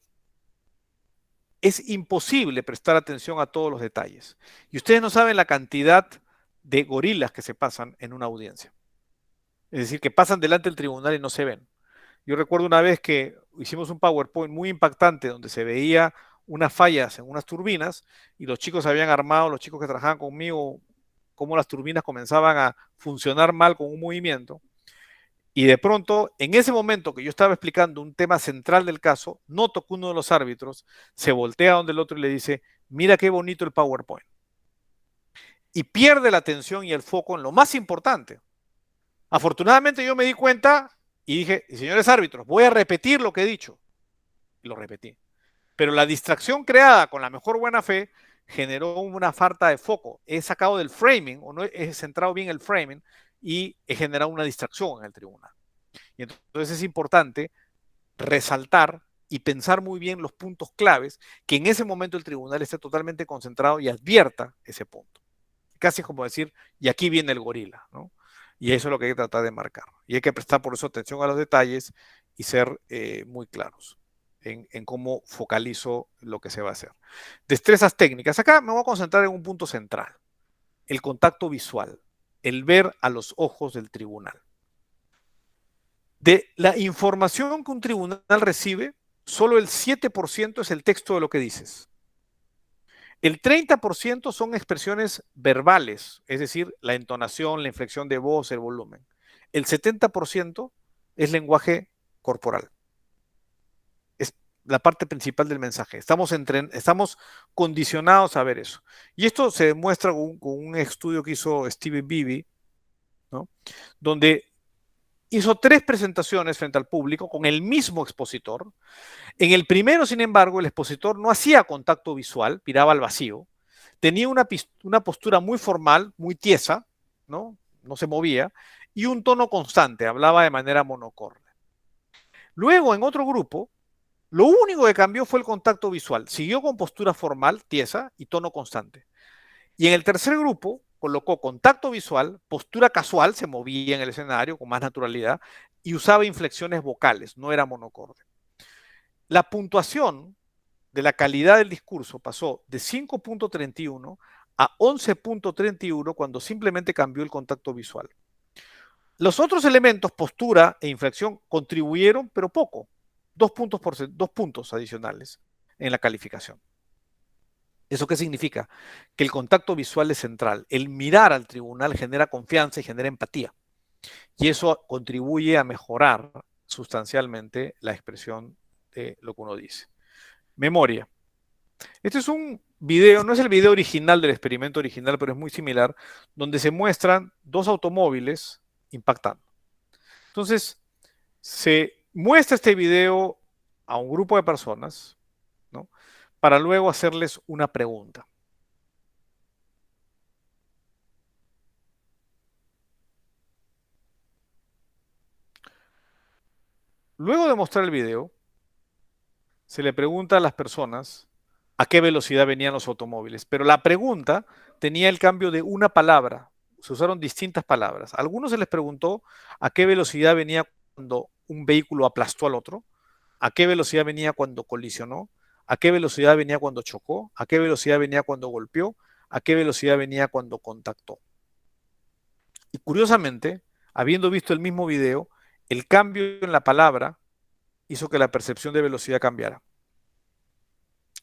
es imposible prestar atención a todos los detalles. Y ustedes no saben la cantidad de gorilas que se pasan en una audiencia. Es decir, que pasan delante del tribunal y no se ven. Yo recuerdo una vez que hicimos un PowerPoint muy impactante donde se veía unas fallas en unas turbinas y los chicos habían armado, los chicos que trabajaban conmigo, cómo las turbinas comenzaban a funcionar mal con un movimiento. Y de pronto, en ese momento que yo estaba explicando un tema central del caso, noto que uno de los árbitros se voltea donde el otro y le dice, mira qué bonito el PowerPoint. Y pierde la atención y el foco en lo más importante. Afortunadamente yo me di cuenta y dije, señores árbitros, voy a repetir lo que he dicho. Y lo repetí. Pero la distracción creada con la mejor buena fe generó una falta de foco. He sacado del framing, o no he centrado bien el framing, y he generado una distracción en el tribunal. Y entonces es importante resaltar y pensar muy bien los puntos claves, que en ese momento el tribunal esté totalmente concentrado y advierta ese punto. Casi como decir, y aquí viene el gorila, ¿no? Y eso es lo que hay que tratar de marcar. Y hay que prestar por eso atención a los detalles y ser muy claros en cómo focalizo lo que se va a hacer. Destrezas técnicas. Acá me voy a concentrar en un punto central. El contacto visual. El ver a los ojos del tribunal. De la información que un tribunal recibe, solo el 7% es el texto de lo que dices. El 30% son expresiones verbales, es decir, la entonación, la inflexión de voz, el volumen. El 70% es lenguaje corporal. Es la parte principal del mensaje. Estamos condicionados a ver eso. Y esto se demuestra con un estudio que hizo Steven Beebe, ¿no? Donde hizo 3 presentaciones frente al público con el mismo expositor. En el primero, sin embargo, el expositor no hacía contacto visual, miraba al vacío. Tenía una postura muy formal, muy tiesa, ¿no? No se movía, y un tono constante, hablaba de manera monocorde. Luego, en otro grupo, lo único que cambió fue el contacto visual. Siguió con postura formal, tiesa y tono constante. Y en el tercer grupo, colocó contacto visual, postura casual, se movía en el escenario con más naturalidad y usaba inflexiones vocales, no era monocorde. La puntuación de la calidad del discurso pasó de 5.31 a 11.31 cuando simplemente cambió el contacto visual. Los otros elementos, postura e inflexión, contribuyeron, pero poco, 2 puntos adicionales en la calificación. ¿Eso qué significa? Que el contacto visual es central. El mirar al tribunal genera confianza y genera empatía. Y eso contribuye a mejorar sustancialmente la expresión de lo que uno dice. Memoria. Este es un video, no es el video original del experimento original, pero es muy similar, donde se muestran 2 automóviles impactando. Entonces, se muestra este video a un grupo de personas, ¿no? Para luego hacerles una pregunta. Luego de mostrar el video, se le pregunta a las personas a qué velocidad venían los automóviles. Pero la pregunta tenía el cambio de una palabra. Se usaron distintas palabras. A algunos se les preguntó a qué velocidad venía cuando un vehículo aplastó al otro, a qué velocidad venía cuando colisionó, a qué velocidad venía cuando chocó, a qué velocidad venía cuando golpeó, a qué velocidad venía cuando contactó. Y curiosamente, habiendo visto el mismo video, el cambio en la palabra hizo que la percepción de velocidad cambiara.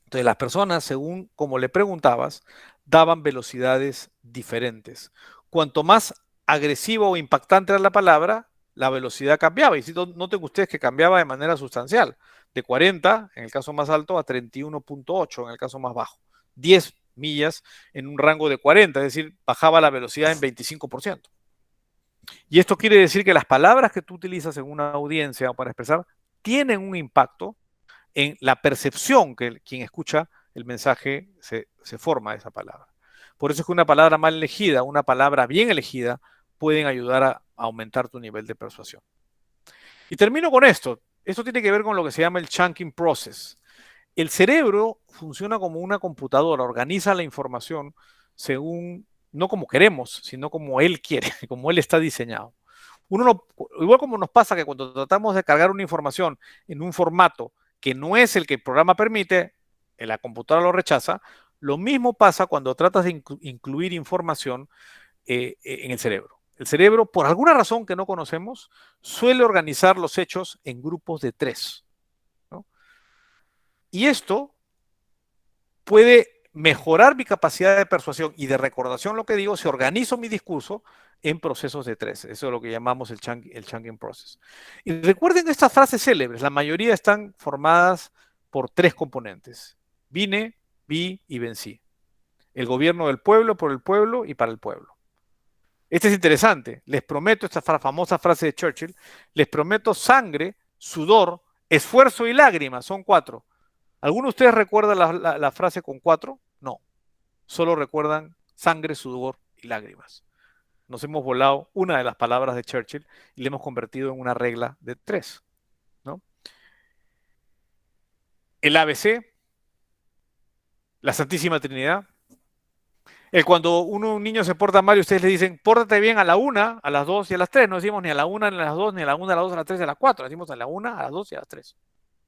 Entonces las personas, según como le preguntabas, daban velocidades diferentes. Cuanto más agresiva o impactante era la palabra, la velocidad cambiaba. Y si noten ustedes que cambiaba de manera sustancial, de 40 en el caso más alto a 31.8 en el caso más bajo. 10 millas en un rango de 40, es decir, bajaba la velocidad en 25%. Y esto quiere decir que las palabras que tú utilizas en una audiencia o para expresar tienen un impacto en la percepción que quien escucha el mensaje se forma de esa palabra. Por eso es que una palabra mal elegida, una palabra bien elegida, pueden ayudar a aumentar tu nivel de persuasión. Y termino con esto. Esto tiene que ver con lo que se llama el chunking process. El cerebro funciona como una computadora, organiza la información según, no como queremos, sino como él quiere, como él está diseñado. Igual como nos pasa que cuando tratamos de cargar una información en un formato que no es el que el programa permite, la computadora lo rechaza, lo mismo pasa cuando tratas de incluir información en el cerebro. El cerebro, por alguna razón que no conocemos, suele organizar los hechos en grupos de 3, ¿no? Y esto puede mejorar mi capacidad de persuasión y de recordación, lo que digo, si organizo mi discurso en procesos de 3. Eso es lo que llamamos el chunking process. Y recuerden estas frases célebres, la mayoría están formadas por 3 componentes. Vine, vi y vencí. El gobierno del pueblo, por el pueblo y para el pueblo. Este es interesante. Les prometo, esta famosa frase de Churchill, les prometo sangre, sudor, esfuerzo y lágrimas. Son 4. ¿Alguno de ustedes recuerda la frase con 4? No. Solo recuerdan sangre, sudor y lágrimas. Nos hemos volado una de las palabras de Churchill y le hemos convertido en una regla de 3, ¿no? El ABC, la Santísima Trinidad. Cuando un niño se porta mal y ustedes le dicen, pórtate bien a la 1, a las 2 y a las 3. No decimos ni a la 1, ni a las 2, ni a la 1, a las 2, a las 3 y a las 4. Decimos a la 1, a las 2 y a las 3,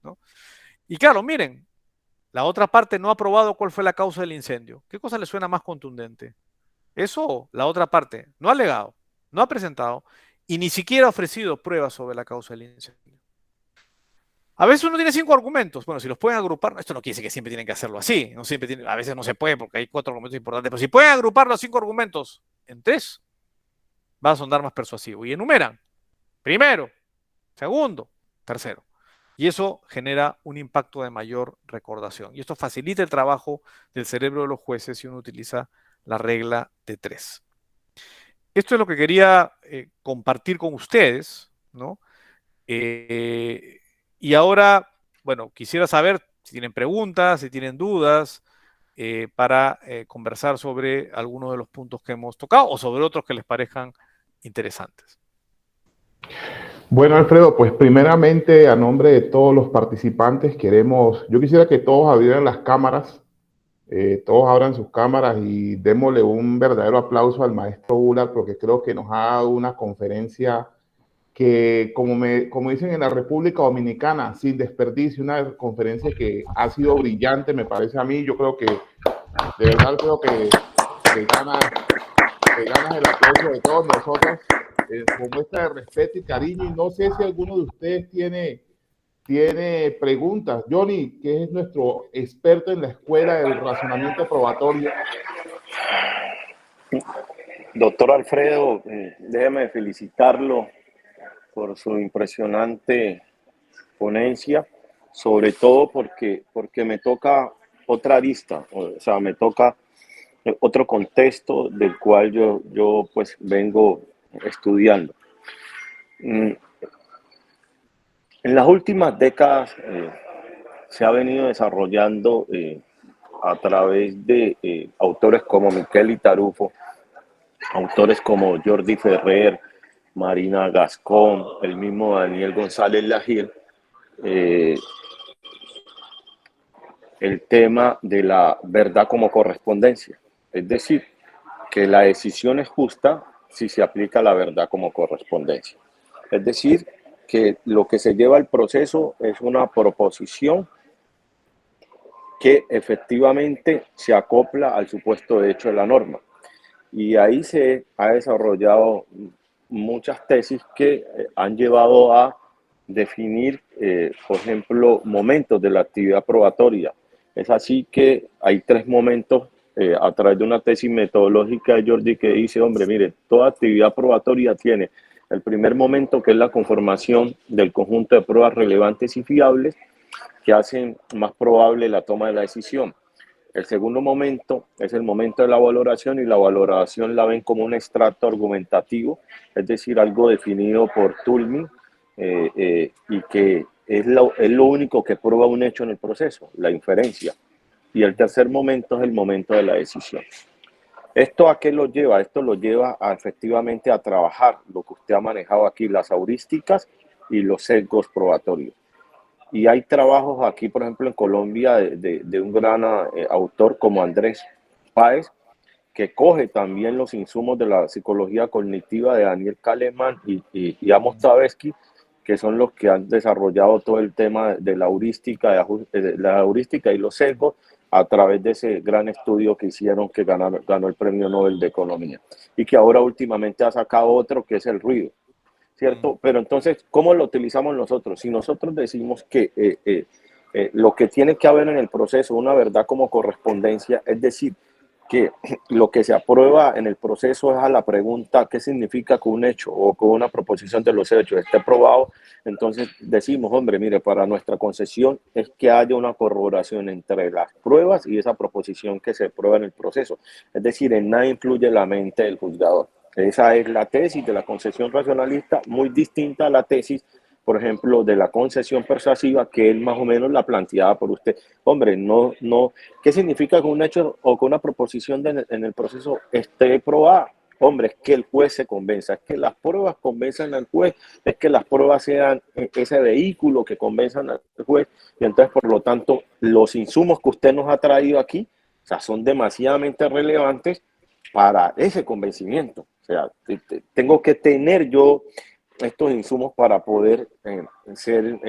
¿no? Y claro, miren, la otra parte no ha probado cuál fue la causa del incendio. ¿Qué cosa le suena más contundente? Eso, la otra parte, no ha alegado, no ha presentado y ni siquiera ha ofrecido pruebas sobre la causa del incendio. A veces uno tiene 5 argumentos. Bueno, si los pueden agrupar, esto no quiere decir que siempre tienen que hacerlo así. No siempre a veces no se puede porque hay 4 argumentos importantes. Pero si pueden agrupar los 5 argumentos en 3, va a sonar más persuasivo. Y enumeran primero, segundo, tercero. Y eso genera un impacto de mayor recordación. Y esto facilita el trabajo del cerebro de los jueces si uno utiliza la regla de 3. Esto es lo que quería compartir con ustedes, ¿no? Y ahora, bueno, quisiera saber si tienen preguntas, si tienen dudas, para conversar sobre algunos de los puntos que hemos tocado o sobre otros que les parezcan interesantes. Bueno, Alfredo, pues primeramente a nombre de todos los participantes yo quisiera que todos abrieran las cámaras, todos abran sus cámaras y démosle un verdadero aplauso al maestro Bullard porque creo que nos ha dado una conferencia que, como dicen en la República Dominicana, sin desperdicio, una conferencia que ha sido brillante, me parece a mí. Yo creo que, de verdad, creo que ganas el aplauso de todos nosotros, con muestra de respeto y cariño. Y no sé si alguno de ustedes tiene preguntas. Johnny, que es nuestro experto en la escuela del razonamiento probatorio. Doctor Alfredo, déjeme felicitarlo por su impresionante ponencia, sobre todo porque me toca otra arista, o sea, me toca otro contexto del cual yo pues vengo estudiando. En las últimas décadas se ha venido desarrollando a través de autores como Micheli Tarufo, autores como Jordi Ferrer, Marina Gascón, el mismo Daniel González Lagier, el tema de la verdad como correspondencia. Es decir, que la decisión es justa si se aplica la verdad como correspondencia. Es decir, que lo que se lleva al proceso es una proposición que efectivamente se acopla al supuesto de hecho de la norma. Y ahí se ha desarrollado muchas tesis que han llevado a definir, por ejemplo, momentos de la actividad probatoria. Es así que hay 3 momentos a través de una tesis metodológica de Jordi que dice, hombre, mire, toda actividad probatoria tiene el primer momento, que es la conformación del conjunto de pruebas relevantes y fiables que hacen más probable la toma de la decisión. El segundo momento es el momento de la valoración, y la valoración la ven como un extracto argumentativo, es decir, algo definido por Toulmin, y que es lo único que prueba un hecho en el proceso, la inferencia. Y el tercer momento es el momento de la decisión. ¿Esto a qué lo lleva? Esto lo lleva efectivamente a trabajar lo que usted ha manejado aquí, las heurísticas y los sesgos probatorios. Y hay trabajos aquí, por ejemplo, en Colombia, de un gran autor como Andrés Páez, que coge también los insumos de la psicología cognitiva de Daniel Kahneman y Amos Tversky, que son los que han desarrollado todo el tema de la heurística y los sesgos a través de ese gran estudio que hicieron, que ganó el Premio Nobel de Economía, y que ahora últimamente ha sacado otro, que es el ruido, ¿cierto? Pero entonces, ¿cómo lo utilizamos nosotros? Si nosotros decimos que lo que tiene que haber en el proceso, una verdad como correspondencia, es decir, que lo que se aprueba en el proceso es a la pregunta ¿qué significa que un hecho o que una proposición de los hechos esté probado? Entonces decimos, hombre, mire, para nuestra concesión es que haya una corroboración entre las pruebas y esa proposición que se prueba en el proceso. Es decir, en nada influye la mente del juzgador. Esa es la tesis de la concesión racionalista, muy distinta a la tesis, por ejemplo, de la concesión persuasiva, que él más o menos la planteaba por usted. Hombre, no, ¿qué significa que un hecho o que una proposición en el proceso esté probada? Hombre, es que el juez se convenza, es que las pruebas convenzan al juez, es que las pruebas sean ese vehículo que convenzan al juez, y entonces, por lo tanto, los insumos que usted nos ha traído aquí, o sea, son demasiadamente relevantes para ese convencimiento. O sea, tengo que tener yo estos insumos para poder ser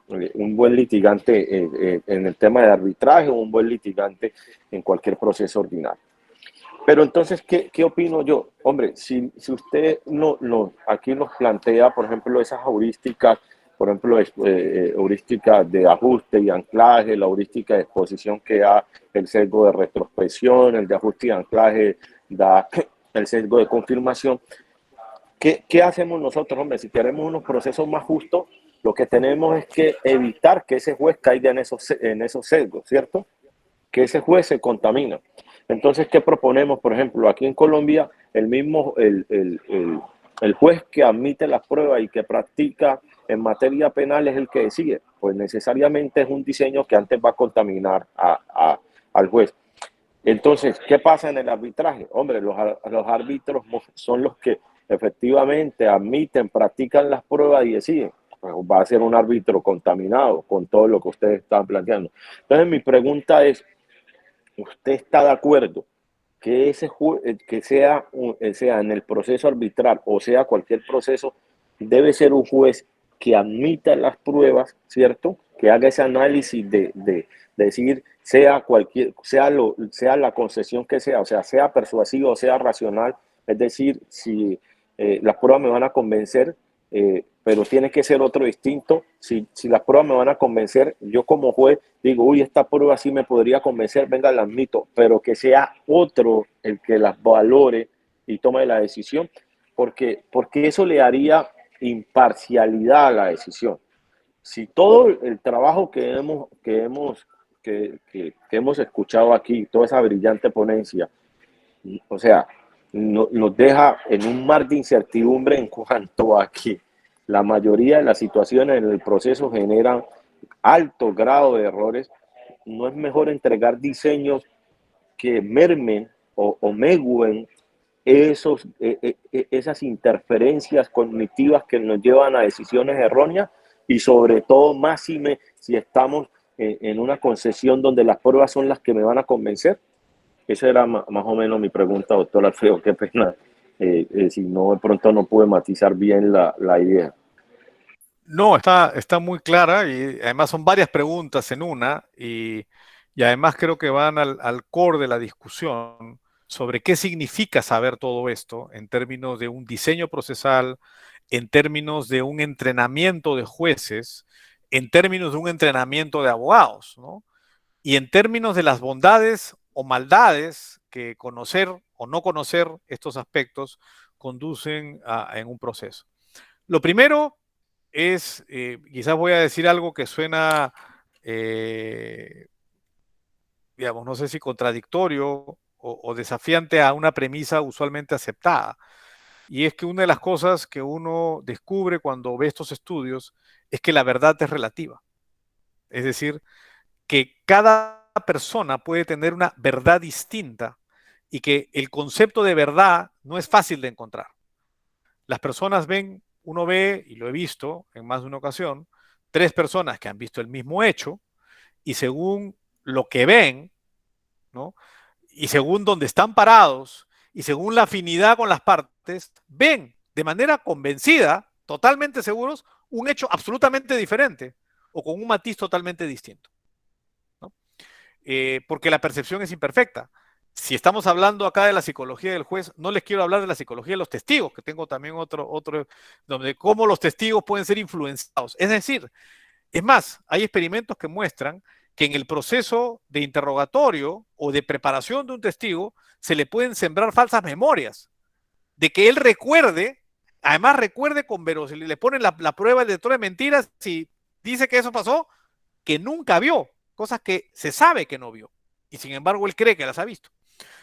un buen litigante en el tema de arbitraje, o un buen litigante en cualquier proceso ordinario. Pero entonces, ¿qué opino yo? Hombre, si usted aquí nos plantea, por ejemplo, esas heurísticas, por ejemplo, heurística de ajuste y anclaje, la heurística de exposición que da el sesgo de retrospección, el de ajuste y anclaje da el sesgo de confirmación. ¿Qué hacemos nosotros, hombre? Si queremos unos procesos más justos, lo que tenemos es que evitar que ese juez caiga en esos sesgos, ¿cierto? Que ese juez se contamina. Entonces, ¿qué proponemos? Por ejemplo, aquí en Colombia, el juez que admite las pruebas y que practica en materia penal es el que decide. Pues necesariamente es un diseño que antes va a contaminar al juez. Entonces, ¿qué pasa en el arbitraje? Hombre, los árbitros son los que efectivamente admiten, practican las pruebas y deciden. Pues va a ser un árbitro contaminado con todo lo que ustedes están planteando. Entonces, mi pregunta es, ¿usted está de acuerdo que que sea en el proceso arbitral o sea cualquier proceso, debe ser un juez que admita las pruebas, ¿cierto? Que haga ese análisis de decir, sea la concesión que sea, o sea persuasiva o sea racional, es decir, si las pruebas me van a convencer, pero tiene que ser otro distinto. Si las pruebas me van a convencer, yo como juez digo, uy, esta prueba sí me podría convencer, venga, la admito, pero que sea otro el que las valore y tome la decisión, porque eso le daría imparcialidad a la decisión. Si todo el trabajo que hemos escuchado aquí, toda esa brillante ponencia, o sea, nos deja en un mar de incertidumbre en cuanto a que la mayoría de las situaciones en el proceso generan alto grado de errores, no es mejor entregar diseños que mermen o meguen esas interferencias cognitivas que nos llevan a decisiones erróneas, y sobre todo máxime si estamos en una concesión donde las pruebas son las que me van a convencer? Esa era más o menos mi pregunta, doctor Alfredo. Qué pena si no, de pronto no pude matizar bien la idea. No, está muy clara y además son varias preguntas en una y además creo que van al core de la discusión sobre qué significa saber todo esto en términos de un diseño procesal, en términos de un entrenamiento de jueces, en términos de un entrenamiento de abogados, ¿no? Y en términos de las bondades o maldades que conocer o no conocer estos aspectos conducen en un proceso. Lo primero es, quizás voy a decir algo que suena, digamos, no sé si contradictorio o desafiante a una premisa usualmente aceptada. Y es que una de las cosas que uno descubre cuando ve estos estudios es que la verdad es relativa. Es decir, que cada persona puede tener una verdad distinta y que el concepto de verdad no es fácil de encontrar. Las personas ven, uno ve, y lo he visto en más de una ocasión, tres personas que han visto el mismo hecho y según lo que ven, ¿no? Y según dónde están parados y según la afinidad con las partes, ven de manera convencida, totalmente seguros, un hecho absolutamente diferente o con un matiz totalmente distinto, ¿no? Porque la percepción es imperfecta. Si estamos hablando acá de la psicología del juez, no les quiero hablar de la psicología de los testigos, que tengo también otro, donde cómo los testigos pueden ser influenciados. Es decir, es más, hay experimentos que muestran que en el proceso de interrogatorio o de preparación de un testigo se le pueden sembrar falsas memorias, de que él recuerde, además recuerde con verosimilitud, le ponen la prueba del detector de mentiras si dice que eso pasó, que nunca vio, cosas que se sabe que no vio, y sin embargo él cree que las ha visto.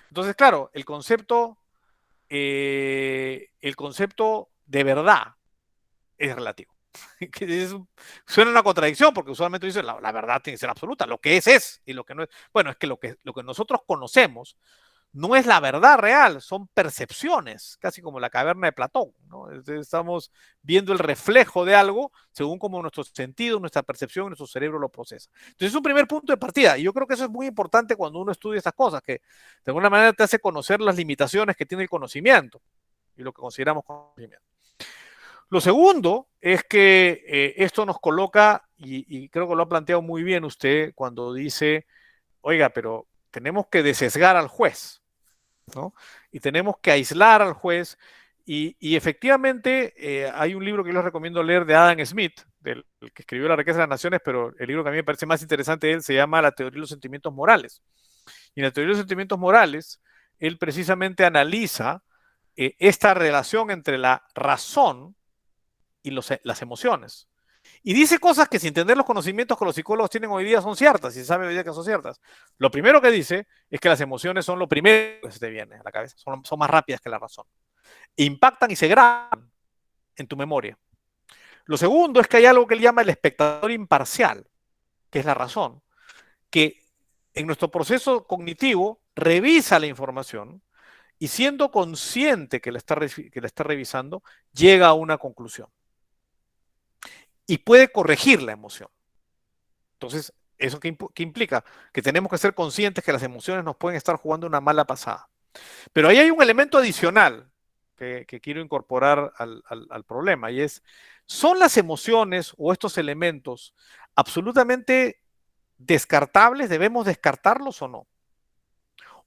Entonces, claro, el concepto de verdad es relativo. Suena una contradicción porque usualmente dicen la verdad tiene que ser absoluta, lo que es y lo que no es. Bueno, es que lo que nosotros conocemos no es la verdad real, son percepciones, casi como la caverna de Platón, ¿no? Estamos viendo el reflejo de algo según como nuestro sentido, nuestra percepción, nuestro cerebro lo procesa. Entonces es un primer punto de partida y yo creo que eso es muy importante cuando uno estudia estas cosas, que de alguna manera te hace conocer las limitaciones que tiene el conocimiento y lo que consideramos conocimiento. Lo segundo es que esto nos coloca, y creo que lo ha planteado muy bien usted cuando dice, oiga, pero tenemos que desesgar al juez, ¿no? Y tenemos que aislar al juez. Y efectivamente hay un libro que yo les recomiendo leer de Adam Smith, el que escribió La riqueza de las naciones, pero el libro que a mí me parece más interesante de él se llama La teoría de los sentimientos morales. Y en la teoría de los sentimientos morales, él precisamente analiza esta relación entre la razón y las emociones. Y dice cosas que sin tener los conocimientos que los psicólogos tienen hoy día son ciertas, y se sabe hoy día que son ciertas. Lo primero que dice es que las emociones son lo primero que se te viene a la cabeza, son más rápidas que la razón. Impactan y se graban en tu memoria. Lo segundo es que hay algo que él llama el espectador imparcial, que es la razón, que en nuestro proceso cognitivo revisa la información y siendo consciente que la está revisando, llega a una conclusión. Y puede corregir la emoción. Entonces, ¿eso qué implica? Que tenemos que ser conscientes que las emociones nos pueden estar jugando una mala pasada. Pero ahí hay un elemento adicional que quiero incorporar al problema y es, ¿son las emociones o estos elementos absolutamente descartables? ¿Debemos descartarlos o no?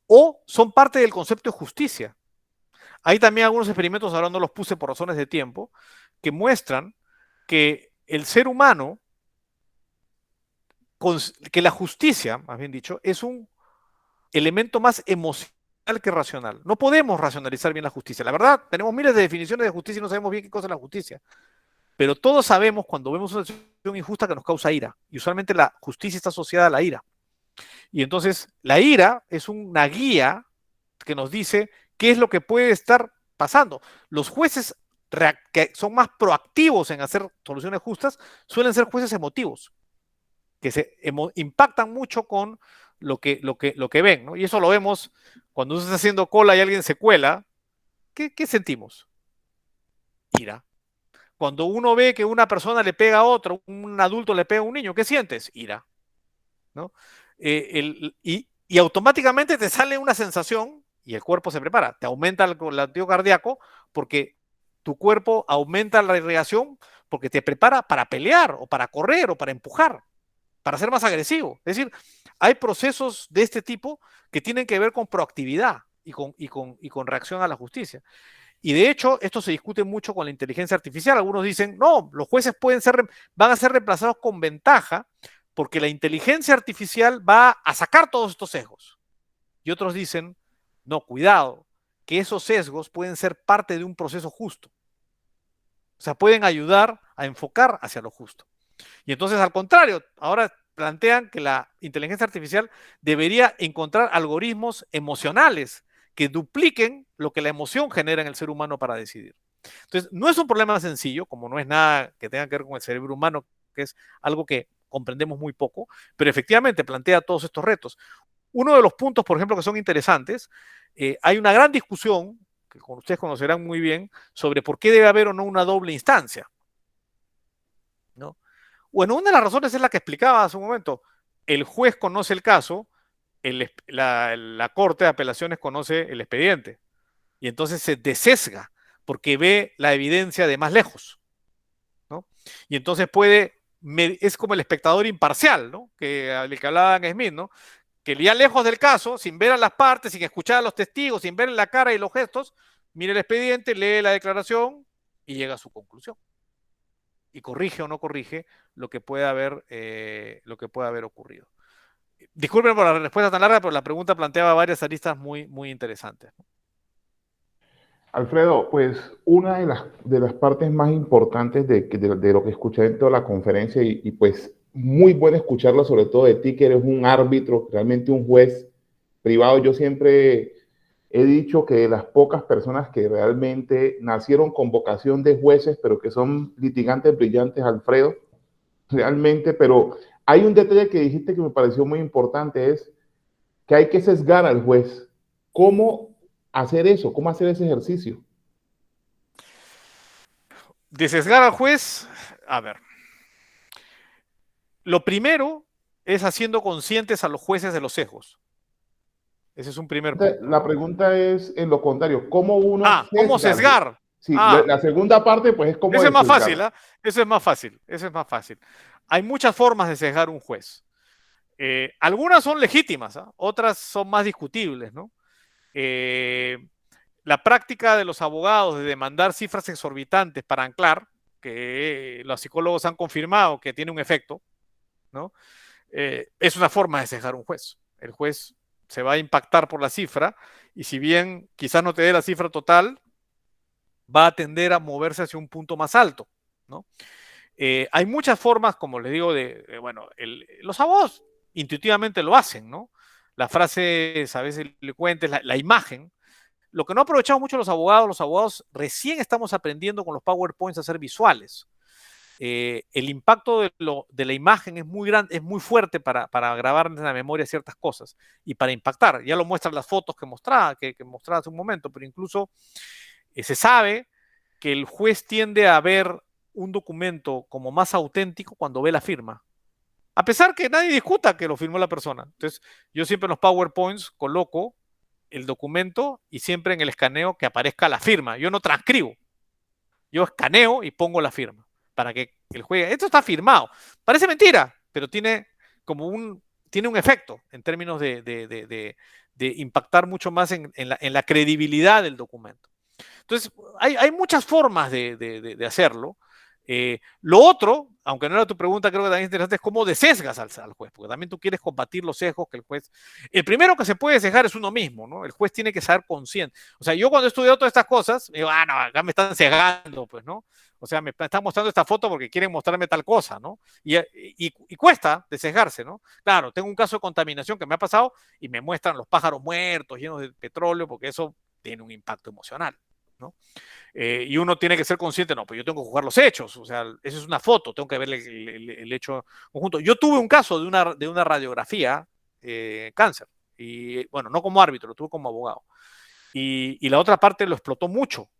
¿O son parte del concepto de justicia? Hay también algunos experimentos, ahora no los puse por razones de tiempo, que muestran que el ser humano, que la justicia, más bien dicho, es un elemento más emocional que racional. No podemos racionalizar bien la justicia. La verdad, tenemos miles de definiciones de justicia y no sabemos bien qué cosa es la justicia. Pero todos sabemos cuando vemos una situación injusta que nos causa ira. Y usualmente la justicia está asociada a la ira. Y entonces, la ira es una guía que nos dice qué es lo que puede estar pasando. Los jueces que son más proactivos en hacer soluciones justas suelen ser jueces emotivos, que se impactan mucho con lo que ven, ¿no? Y eso lo vemos cuando uno está haciendo cola y alguien se cuela. ¿Qué sentimos? Ira. Cuando uno ve que una persona le pega a otro, un adulto le pega a un niño, ¿qué sientes? Ira. ¿no? Y automáticamente te sale una sensación y el cuerpo se prepara, te aumenta el latido cardíaco porque tu cuerpo aumenta la irrigación porque te prepara para pelear o para correr o para empujar, para ser más agresivo. Es decir, hay procesos de este tipo que tienen que ver con proactividad y con reacción a la justicia. Y de hecho, esto se discute mucho con la inteligencia artificial. Algunos dicen, no, los jueces van a ser reemplazados con ventaja porque la inteligencia artificial va a sacar todos estos sesgos. Y otros dicen, no, cuidado, que esos sesgos pueden ser parte de un proceso justo. O sea, pueden ayudar a enfocar hacia lo justo. Y entonces, al contrario, ahora plantean que la inteligencia artificial debería encontrar algoritmos emocionales que dupliquen lo que la emoción genera en el ser humano para decidir. Entonces, no es un problema sencillo, como no es nada que tenga que ver con el cerebro humano, que es algo que comprendemos muy poco, pero efectivamente plantea todos estos retos. Uno de los puntos, por ejemplo, que son interesantes, hay una gran discusión, que ustedes conocerán muy bien, sobre por qué debe haber o no una doble instancia, ¿no? Bueno, una de las razones es la que explicaba hace un momento. El juez conoce el caso, la Corte de Apelaciones conoce el expediente, y entonces se desesga porque ve la evidencia de más lejos, ¿no? Y entonces es como el espectador imparcial, ¿no? El que hablaba Adam Smith, ¿no? Que ya lejos del caso, sin ver a las partes, sin escuchar a los testigos, sin ver la cara y los gestos, mira el expediente, lee la declaración y llega a su conclusión. Y corrige o no corrige lo que puede haber ocurrido. Disculpen por la respuesta tan larga, pero la pregunta planteaba varias aristas muy, muy interesantes. Alfredo, pues una de las partes más importantes de lo que escuché en toda la conferencia y pues muy bueno escucharlo sobre todo de ti, que eres un árbitro, realmente un juez privado. Yo siempre he dicho que las pocas personas que realmente nacieron con vocación de jueces, pero que son litigantes brillantes, Alfredo, realmente, pero hay un detalle que dijiste que me pareció muy importante, es que hay que sesgar al juez. ¿Cómo hacer eso? ¿Cómo hacer ese ejercicio? De sesgar al juez, a ver. Lo primero es haciendo conscientes a los jueces de los sesgos. Ese es un primer punto. La pregunta es en lo contrario, ¿cómo uno ¿cómo sesgar? Sí, la segunda parte pues es cómo Eso es más fácil, ¿eh? Eso es más fácil. Hay muchas formas de sesgar un juez. Algunas son legítimas, ¿eh? Otras son más discutibles, ¿no? La práctica de los abogados de demandar cifras exorbitantes para anclar, que los psicólogos han confirmado que tiene un efecto, ¿no? Es una forma de sesgar un juez. El juez se va a impactar por la cifra y si bien quizás no te dé la cifra total, va a tender a moverse hacia un punto más alto, ¿no? Hay muchas formas, como les digo, los abogados intuitivamente lo hacen, ¿no? La frase, a veces le cuentes, la imagen. Lo que no aprovechamos mucho los abogados recién estamos aprendiendo con los PowerPoints a hacer visuales. El impacto de la imagen es muy grande, es muy fuerte para grabar en la memoria ciertas cosas y para impactar. Ya lo muestran las fotos que mostraba hace un momento, pero incluso se sabe que el juez tiende a ver un documento como más auténtico cuando ve la firma. A pesar que nadie discuta que lo firmó la persona. Entonces, yo siempre en los PowerPoints coloco el documento y siempre en el escaneo que aparezca la firma. Yo no transcribo. Yo escaneo y pongo la firma para que el juez... Esto está firmado. Parece mentira, pero tiene un efecto en términos de impactar mucho más en la credibilidad del documento. Entonces, hay muchas formas de hacerlo. Lo otro, aunque no era tu pregunta, creo que también es interesante, es cómo desesgas al juez, porque también tú quieres combatir los sesgos que el juez... El primero que se puede sesgar es uno mismo, ¿no? El juez tiene que ser consciente. O sea, yo cuando he estudiado todas estas cosas, digo, no, acá me están sesgando, pues, ¿no? O sea, me están mostrando esta foto porque quieren mostrarme tal cosa, ¿no? Y cuesta desesgarse, ¿no? Claro, tengo un caso de contaminación que me ha pasado y me muestran los pájaros muertos, llenos de petróleo, porque eso tiene un impacto emocional, ¿no? Y uno tiene que ser consciente, no, pues yo tengo que juzgar los hechos, o sea, eso es una foto, tengo que ver el hecho conjunto. Yo tuve un caso de una radiografía cáncer, y bueno, no como árbitro, lo tuve como abogado. Y la otra parte lo explotó mucho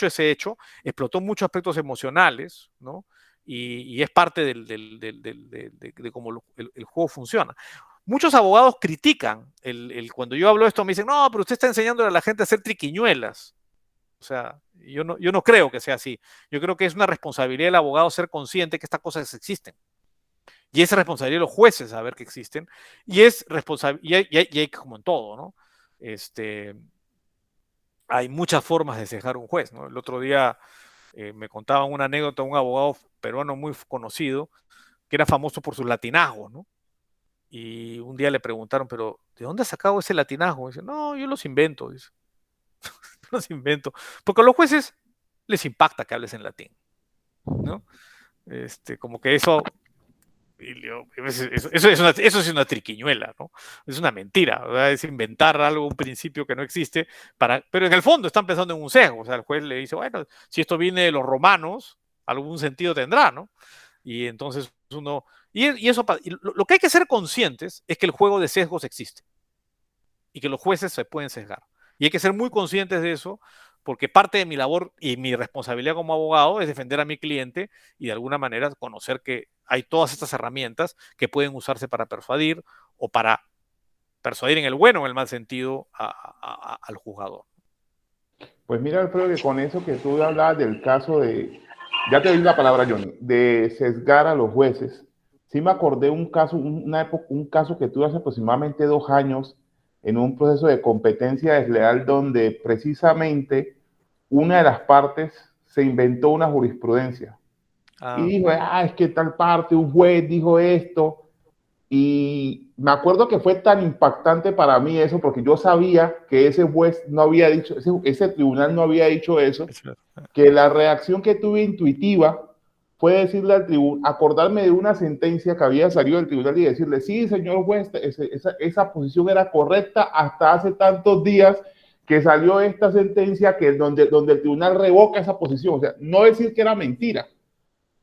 ese hecho, explotó muchos aspectos emocionales, ¿no? y es parte de cómo el juego funciona. Muchos abogados critican, cuando yo hablo de esto me dicen, no, pero usted está enseñándole a la gente a hacer triquiñuelas. O sea, yo no creo que sea así. Yo creo que es una responsabilidad del abogado ser consciente que estas cosas existen. Y es responsabilidad de los jueces saber que existen. Y es responsabilidad, y hay como en todo, ¿no? Hay muchas formas de cejar un juez, ¿no? El otro día me contaban una anécdota de un abogado peruano muy conocido que era famoso por sus latinazgos, ¿no? Y un día le preguntaron, pero ¿de dónde has sacado ese latinazgo? Y dice, no, yo los invento, dice. Los invento. Porque a los jueces les impacta que hables en latín, ¿no? Como que eso eso es una triquiñuela, ¿no? Es una mentira, ¿verdad? Es inventar algo, un principio que no existe, pero en el fondo están pensando en un sesgo. O sea, el juez le dice, bueno, si esto viene de los romanos, algún sentido tendrá, ¿no? Y entonces uno... lo que hay que ser conscientes es que el juego de sesgos existe y que los jueces se pueden sesgar. Y hay que ser muy conscientes de eso, porque parte de mi labor y mi responsabilidad como abogado es defender a mi cliente y de alguna manera conocer que hay todas estas herramientas que pueden usarse para persuadir o para persuadir en el bueno o en el mal sentido al jugador. Pues mira, Alfredo, que con eso que tú hablabas del caso de, ya te doy la palabra, Johnny, de sesgar a los jueces, sí me acordé un caso que tuve hace aproximadamente 2 años en un proceso de competencia desleal donde precisamente una de las partes se inventó una jurisprudencia. Y dijo, es que tal parte, un juez dijo esto. Y me acuerdo que fue tan impactante para mí eso, porque yo sabía que ese juez no había dicho, ese tribunal no había dicho eso, que la reacción que tuve intuitiva fue decirle al tribunal, acordarme de una sentencia que había salido del tribunal y decirle, sí, señor juez, esa posición era correcta hasta hace tantos días que salió esta sentencia donde el tribunal revoca esa posición. O sea, no decir que era mentira,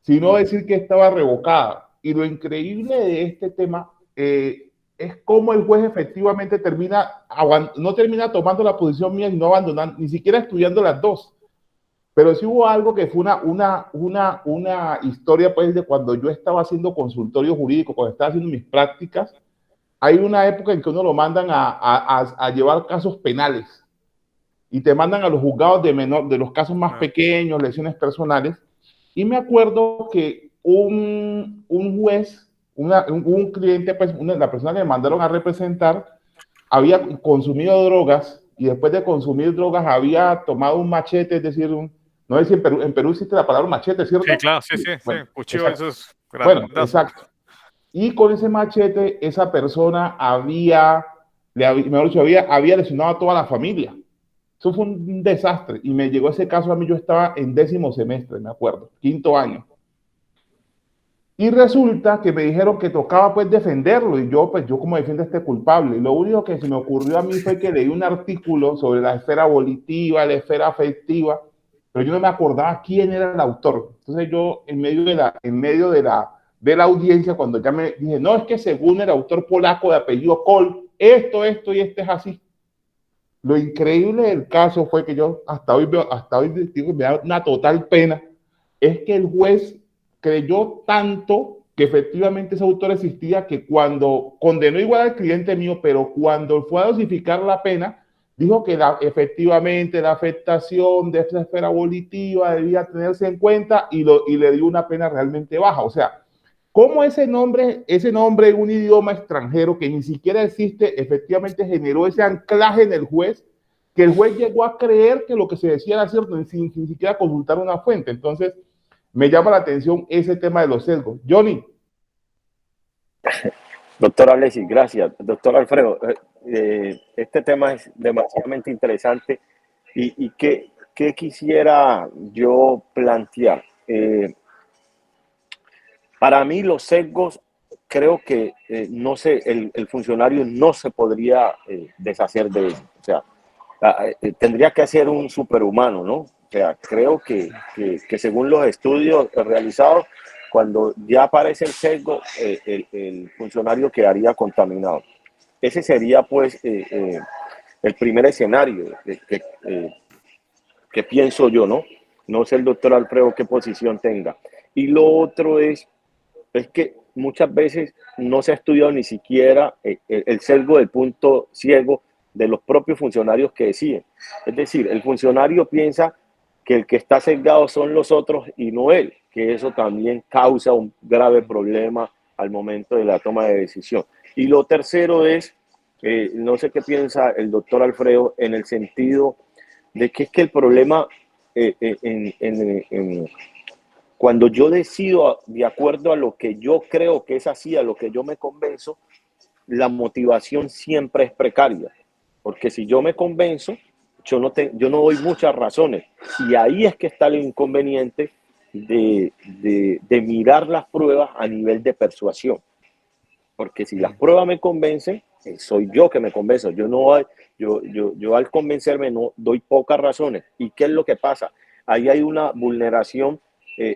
sino decir que estaba revocada. Y lo increíble de este tema es cómo el juez efectivamente no termina tomando la posición mía y no abandonando, ni siquiera estudiando las dos. Pero sí hubo algo que fue una historia, pues, de cuando yo estaba haciendo consultorio jurídico, cuando estaba haciendo mis prácticas. Hay una época en que uno lo mandan a llevar casos penales y te mandan a los juzgados de los casos más pequeños, lesiones personales. Y me acuerdo que un juez, un cliente, pues la persona que me mandaron a representar, había consumido drogas y después de consumir drogas había tomado un machete, es decir, no sé si en Perú existe la palabra machete, ¿cierto? Sí, claro, sí, bueno, sí. Cuchillo, eso es bueno, exacto. Y con ese machete, esa persona había lesionado a toda la familia. Eso fue un desastre. Y me llegó ese caso a mí, yo estaba en 10º semestre, me acuerdo, 5º año. Y resulta que me dijeron que tocaba pues defenderlo y yo como defiendo a este culpable. Y lo único que se me ocurrió a mí fue que leí un artículo sobre la esfera volitiva, la esfera afectiva, pero yo no me acordaba quién era el autor. Entonces yo en medio de la audiencia, cuando ya me dije, no, es que según el autor polaco de apellido Koll, esto y este es así. Lo increíble del caso fue que yo hasta hoy digo, me da una total pena, es que el juez creyó tanto que efectivamente ese autor existía que cuando condenó igual al cliente mío, pero cuando fue a dosificar la pena, dijo que efectivamente la afectación de esa esfera volitiva debía tenerse en cuenta y le dio una pena realmente baja. O sea, ¿cómo ese nombre en un idioma extranjero que ni siquiera existe, efectivamente generó ese anclaje en el juez, que el juez llegó a creer que lo que se decía era cierto sin siquiera consultar una fuente? Entonces, me llama la atención ese tema de los sesgos. Johnny. Doctor Alexis, gracias. Doctor Alfredo, este tema es demasiadamente interesante y ¿qué quisiera yo plantear? Para mí los sesgos, creo que el funcionario no se podría deshacer de ellos. O sea, tendría que ser un superhumano, ¿no? O sea, creo que según los estudios realizados, cuando ya aparece el sesgo, el funcionario quedaría contaminado. Ese sería, pues, el primer escenario que pienso yo, ¿no? No sé el doctor Alfredo qué posición tenga. Y lo otro es que muchas veces no se ha estudiado ni siquiera el sesgo del punto ciego de los propios funcionarios que deciden. Es decir, el funcionario piensa que el que está sesgado son los otros y no él, que eso también causa un grave problema al momento de la toma de decisión. Y lo tercero es, no sé qué piensa el doctor Alfredo, en el sentido de que es que el problema cuando yo decido de acuerdo a lo que yo creo que es así, a lo que yo me convenzo, la motivación siempre es precaria. Porque si yo me convenzo, yo no doy muchas razones. Y ahí es que está el inconveniente de mirar las pruebas a nivel de persuasión. Porque si las pruebas me convencen, soy yo que me convenzo. Yo al convencerme no doy pocas razones. ¿Y qué es lo que pasa? Ahí hay una vulneración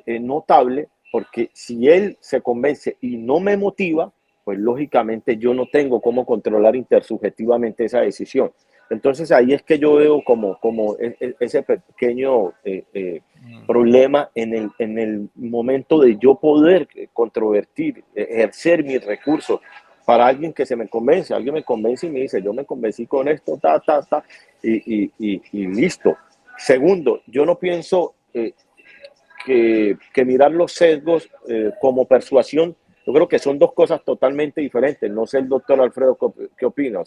notable, porque si él se convence y no me motiva, pues lógicamente yo no tengo cómo controlar intersubjetivamente esa decisión. Entonces ahí es que yo veo como ese pequeño problema en el momento de yo poder controvertir, ejercer mis recursos para alguien que se me convence. Alguien me convence y me dice, yo me convencí con esto, y listo. Segundo, yo no pienso que mirar los sesgos como persuasión. Yo creo que son dos cosas totalmente diferentes. No sé el doctor Alfredo qué opina. O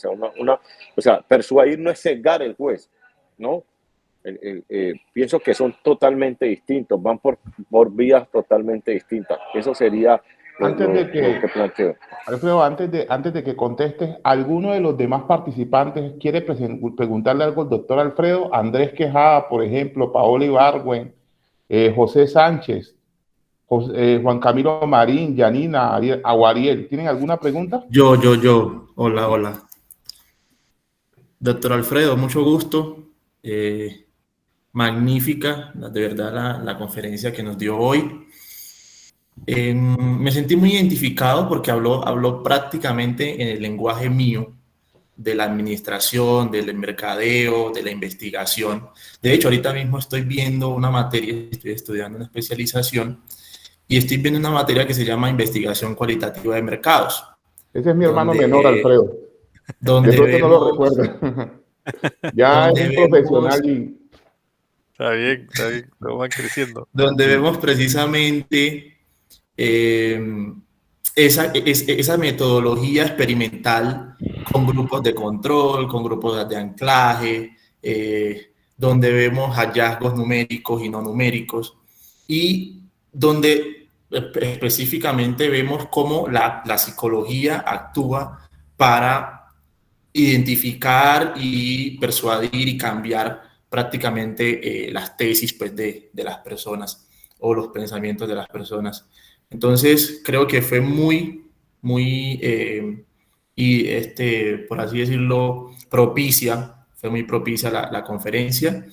sea, persuadir no es sesgar el juez, ¿no? Pienso que son totalmente distintos, van por vías totalmente distintas. Eso sería lo que planteo. Alfredo, antes de que contestes, ¿alguno de los demás participantes quiere preguntarle algo al doctor Alfredo? Andrés Quejada, por ejemplo, Paola Ibargüen, José Sánchez, Juan Camilo Marín, Yanina, Aguariel. ¿Tienen alguna pregunta? Yo. Hola. Doctor Alfredo, mucho gusto. Magnífica, de verdad, la conferencia que nos dio hoy. Me sentí muy identificado porque habló prácticamente en el lenguaje mío de la administración, del mercadeo, de la investigación. De hecho, ahorita mismo estoy viendo una materia, estoy estudiando una especialización y estoy viendo una materia que se llama investigación cualitativa de mercados. Ese es mi hermano menor, Alfredo. Donde yo no lo recuerdo. Ya es un profesional y... Está bien, lo van creciendo. Donde vemos precisamente esa metodología experimental con grupos de control, con grupos de anclaje, donde vemos hallazgos numéricos y no numéricos, y donde específicamente vemos cómo la psicología actúa para identificar y persuadir y cambiar prácticamente las tesis pues, de las personas o los pensamientos de las personas. Entonces, creo que fue muy, por así decirlo, fue muy propicia la conferencia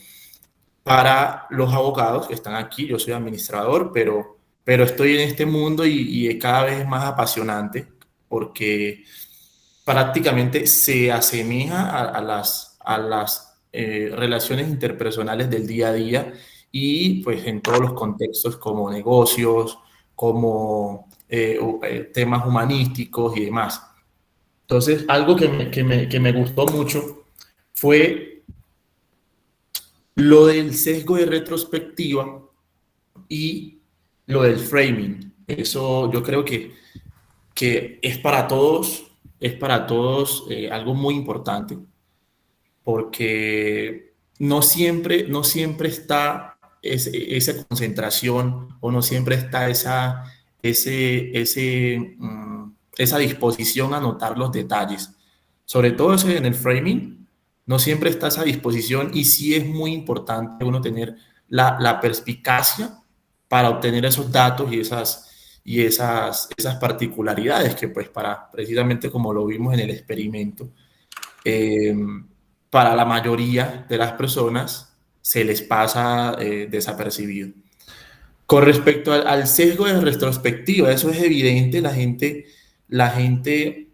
para los abogados que están aquí. Yo soy administrador, pero estoy en este mundo y cada vez es más apasionante porque prácticamente se asemeja a las relaciones interpersonales del día a día y pues en todos los contextos como negocios, como temas humanísticos y demás. Entonces, algo que me gustó mucho fue lo del sesgo de retrospectiva y lo del framing. Eso yo creo que es para todos algo muy importante, porque no siempre está esa concentración o no siempre está esa disposición a notar los detalles. Sobre todo eso en el framing, no siempre está esa disposición y sí es muy importante uno tener la perspicacia para obtener esos datos y esas particularidades que pues precisamente como lo vimos en el experimento, para la mayoría de las personas se les pasa desapercibido. Con respecto al sesgo de retrospectiva, eso es evidente, la gente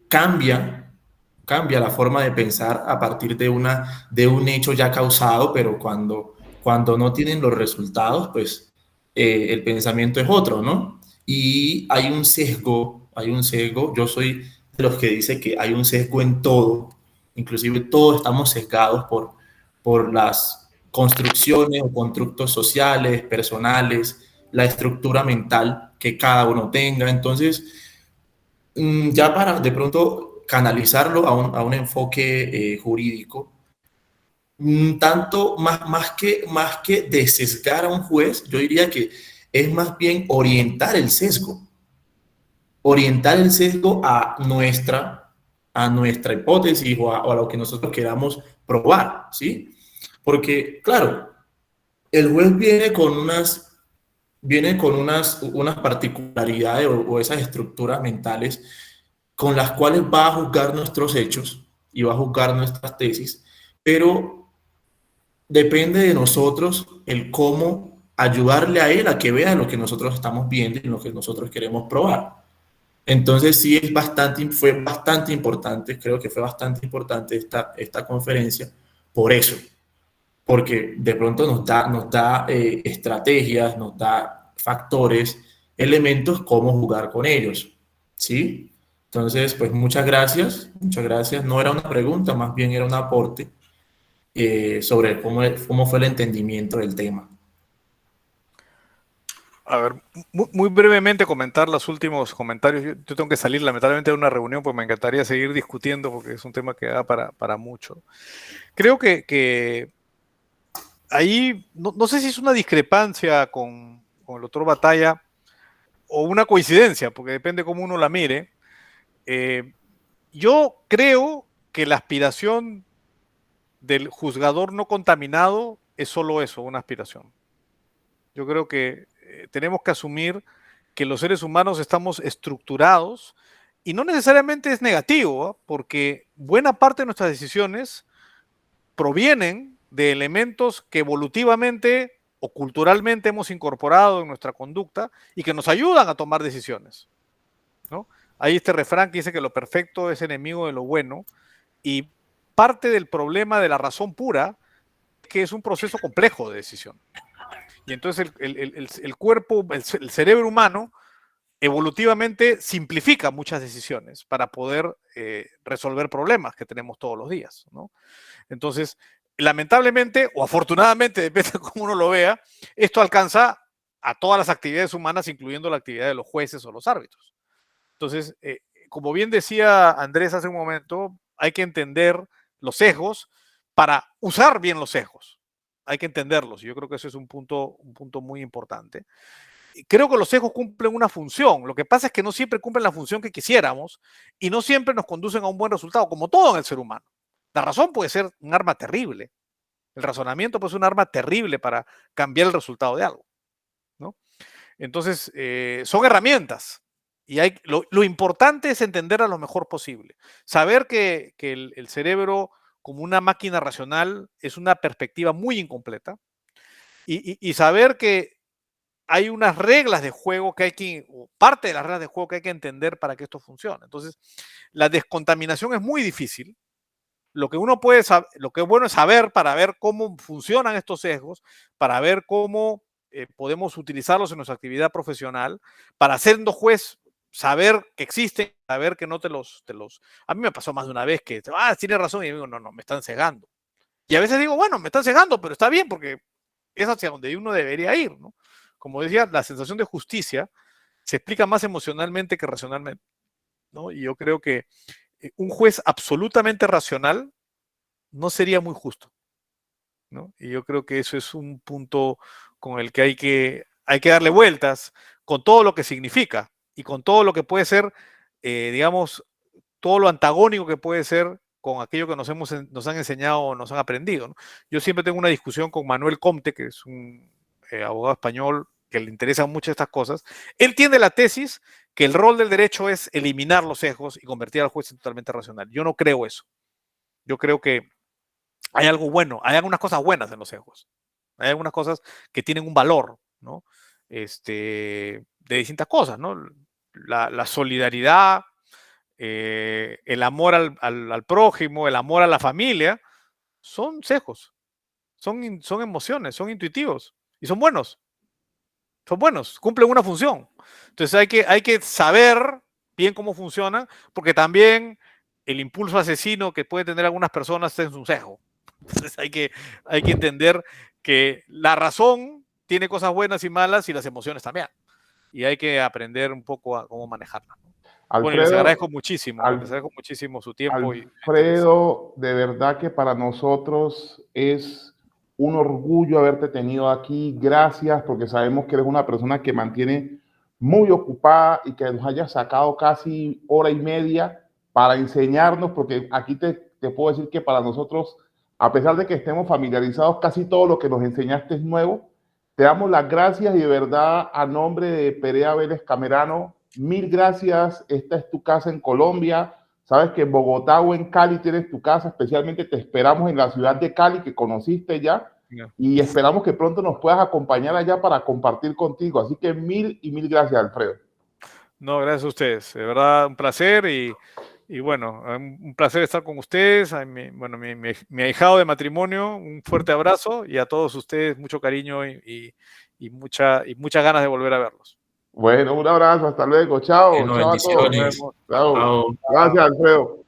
cambia la forma de pensar a partir de un hecho ya causado, pero cuando no tienen los resultados, pues el pensamiento es otro, ¿no? Y hay un sesgo, yo soy de los que dice que hay un sesgo en todo, inclusive todos estamos sesgados por las construcciones o constructos sociales, personales, la estructura mental que cada uno tenga. Entonces, ya para de pronto canalizarlo a un enfoque jurídico, tanto más que desesgar a un juez, yo diría que es más bien orientar el sesgo a nuestra hipótesis o a lo que nosotros queramos probar, ¿sí? Porque, claro, el juez viene con unas particularidades o esas estructuras mentales con las cuales va a juzgar nuestros hechos y va a juzgar nuestras tesis, pero depende de nosotros el cómo ayudarle a él a que vea lo que nosotros estamos viendo y lo que nosotros queremos probar. Entonces sí fue bastante importante, creo que fue bastante importante esta conferencia por eso, porque de pronto nos da estrategias, nos da factores, elementos, cómo jugar con ellos, ¿sí? Entonces, pues muchas gracias, muchas gracias. No era una pregunta, más bien era un aporte sobre cómo fue el entendimiento del tema. A ver, muy brevemente comentar los últimos comentarios. Yo tengo que salir lamentablemente de una reunión, pues me encantaría seguir discutiendo porque es un tema que da para mucho. Creo que ahí, no sé si es una discrepancia con el doctor Batalla o una coincidencia, porque depende cómo uno la mire. Yo creo que la aspiración del juzgador no contaminado es solo eso, una aspiración. Yo creo que tenemos que asumir que los seres humanos estamos estructurados y no necesariamente es negativo, ¿eh? Porque buena parte de nuestras decisiones provienen de elementos que evolutivamente o culturalmente hemos incorporado en nuestra conducta y que nos ayudan a tomar decisiones, ¿no? Hay este refrán que dice que lo perfecto es enemigo de lo bueno y parte del problema de la razón pura es que es un proceso complejo de decisión. Y entonces el cuerpo, el cerebro humano, evolutivamente simplifica muchas decisiones para poder resolver problemas que tenemos todos los días, ¿no? Entonces, lamentablemente o afortunadamente, depende de cómo uno lo vea, esto alcanza a todas las actividades humanas, incluyendo la actividad de los jueces o los árbitros. Entonces, como bien decía Andrés hace un momento, hay que entender los sesgos para usar bien los sesgos. Hay que entenderlos. Yo creo que eso es un punto muy importante. Creo que los sesgos cumplen una función. Lo que pasa es que no siempre cumplen la función que quisiéramos y no siempre nos conducen a un buen resultado, como todo en el ser humano. La razón puede ser un arma terrible. El razonamiento puede ser un arma terrible para cambiar el resultado de algo, ¿no? Entonces, son herramientas. Y lo importante es entender a lo mejor posible. Saber que el cerebro como una máquina racional es una perspectiva muy incompleta y saber que hay unas reglas de juego o parte de las reglas de juego que hay que entender para que esto funcione. Entonces, la descontaminación es muy difícil. Lo que uno puede saber, lo que es bueno es saber para ver cómo funcionan estos sesgos, para ver cómo podemos utilizarlos en nuestra actividad profesional, para siendo juez, saber que existen, saber que no te los... A mí me pasó más de una vez que, tiene razón, y yo digo, no, me están cegando. Y a veces digo, bueno, me están cegando, pero está bien, porque es hacia donde uno debería ir, ¿no? Como decía, la sensación de justicia se explica más emocionalmente que racionalmente, ¿no? Y yo creo que un juez absolutamente racional no sería muy justo, ¿no? Y yo creo que eso es un punto con el que hay que darle vueltas, con todo lo que significa y con todo lo que puede ser, digamos, todo lo antagónico que puede ser con aquello que nos han enseñado o nos han aprendido, ¿no? Yo siempre tengo una discusión con Manuel Comte, que es un abogado español que le interesan mucho estas cosas. Él tiene la tesis que el rol del derecho es eliminar los sesgos y convertir al juez en totalmente racional. Yo no creo eso. Yo creo que hay algo bueno, hay algunas cosas buenas en los sesgos. Hay algunas cosas que tienen un valor, ¿no? De distintas cosas, ¿no? La solidaridad, el amor al prójimo, el amor a la familia, son sesgos, son emociones, son intuitivos y son buenos. son buenos, cumplen una función. Entonces hay que saber bien cómo funcionan, porque también el impulso asesino que pueden tener algunas personas es un sesgo. Entonces hay que entender que la razón tiene cosas buenas y malas y las emociones también. Y hay que aprender un poco a cómo manejarlas. Bueno, y les agradezco muchísimo su tiempo. Alfredo, de verdad que para nosotros es un orgullo haberte tenido aquí. Gracias, porque sabemos que eres una persona que mantiene muy ocupada y que nos haya sacado casi hora y media para enseñarnos, porque aquí te puedo decir que para nosotros, a pesar de que estemos familiarizados, casi todo lo que nos enseñaste es nuevo. Te damos las gracias y de verdad, a nombre de Perea Vélez Camerano, 1000 gracias. Esta es tu casa en Colombia. Sabes que en Bogotá o en Cali tienes tu casa. Especialmente te esperamos en la ciudad de Cali, que conociste ya. Y esperamos que pronto nos puedas acompañar allá para compartir contigo. Así que 1000 gracias, Alfredo. No, gracias a ustedes. De verdad, un placer y bueno, un placer estar con ustedes. Mi ahijado de matrimonio, un fuerte abrazo, y a todos ustedes mucho cariño y muchas ganas de volver a verlos. Bueno, un abrazo, hasta luego. Chao. Bueno, bendiciones. Chao. Gracias, Alfredo.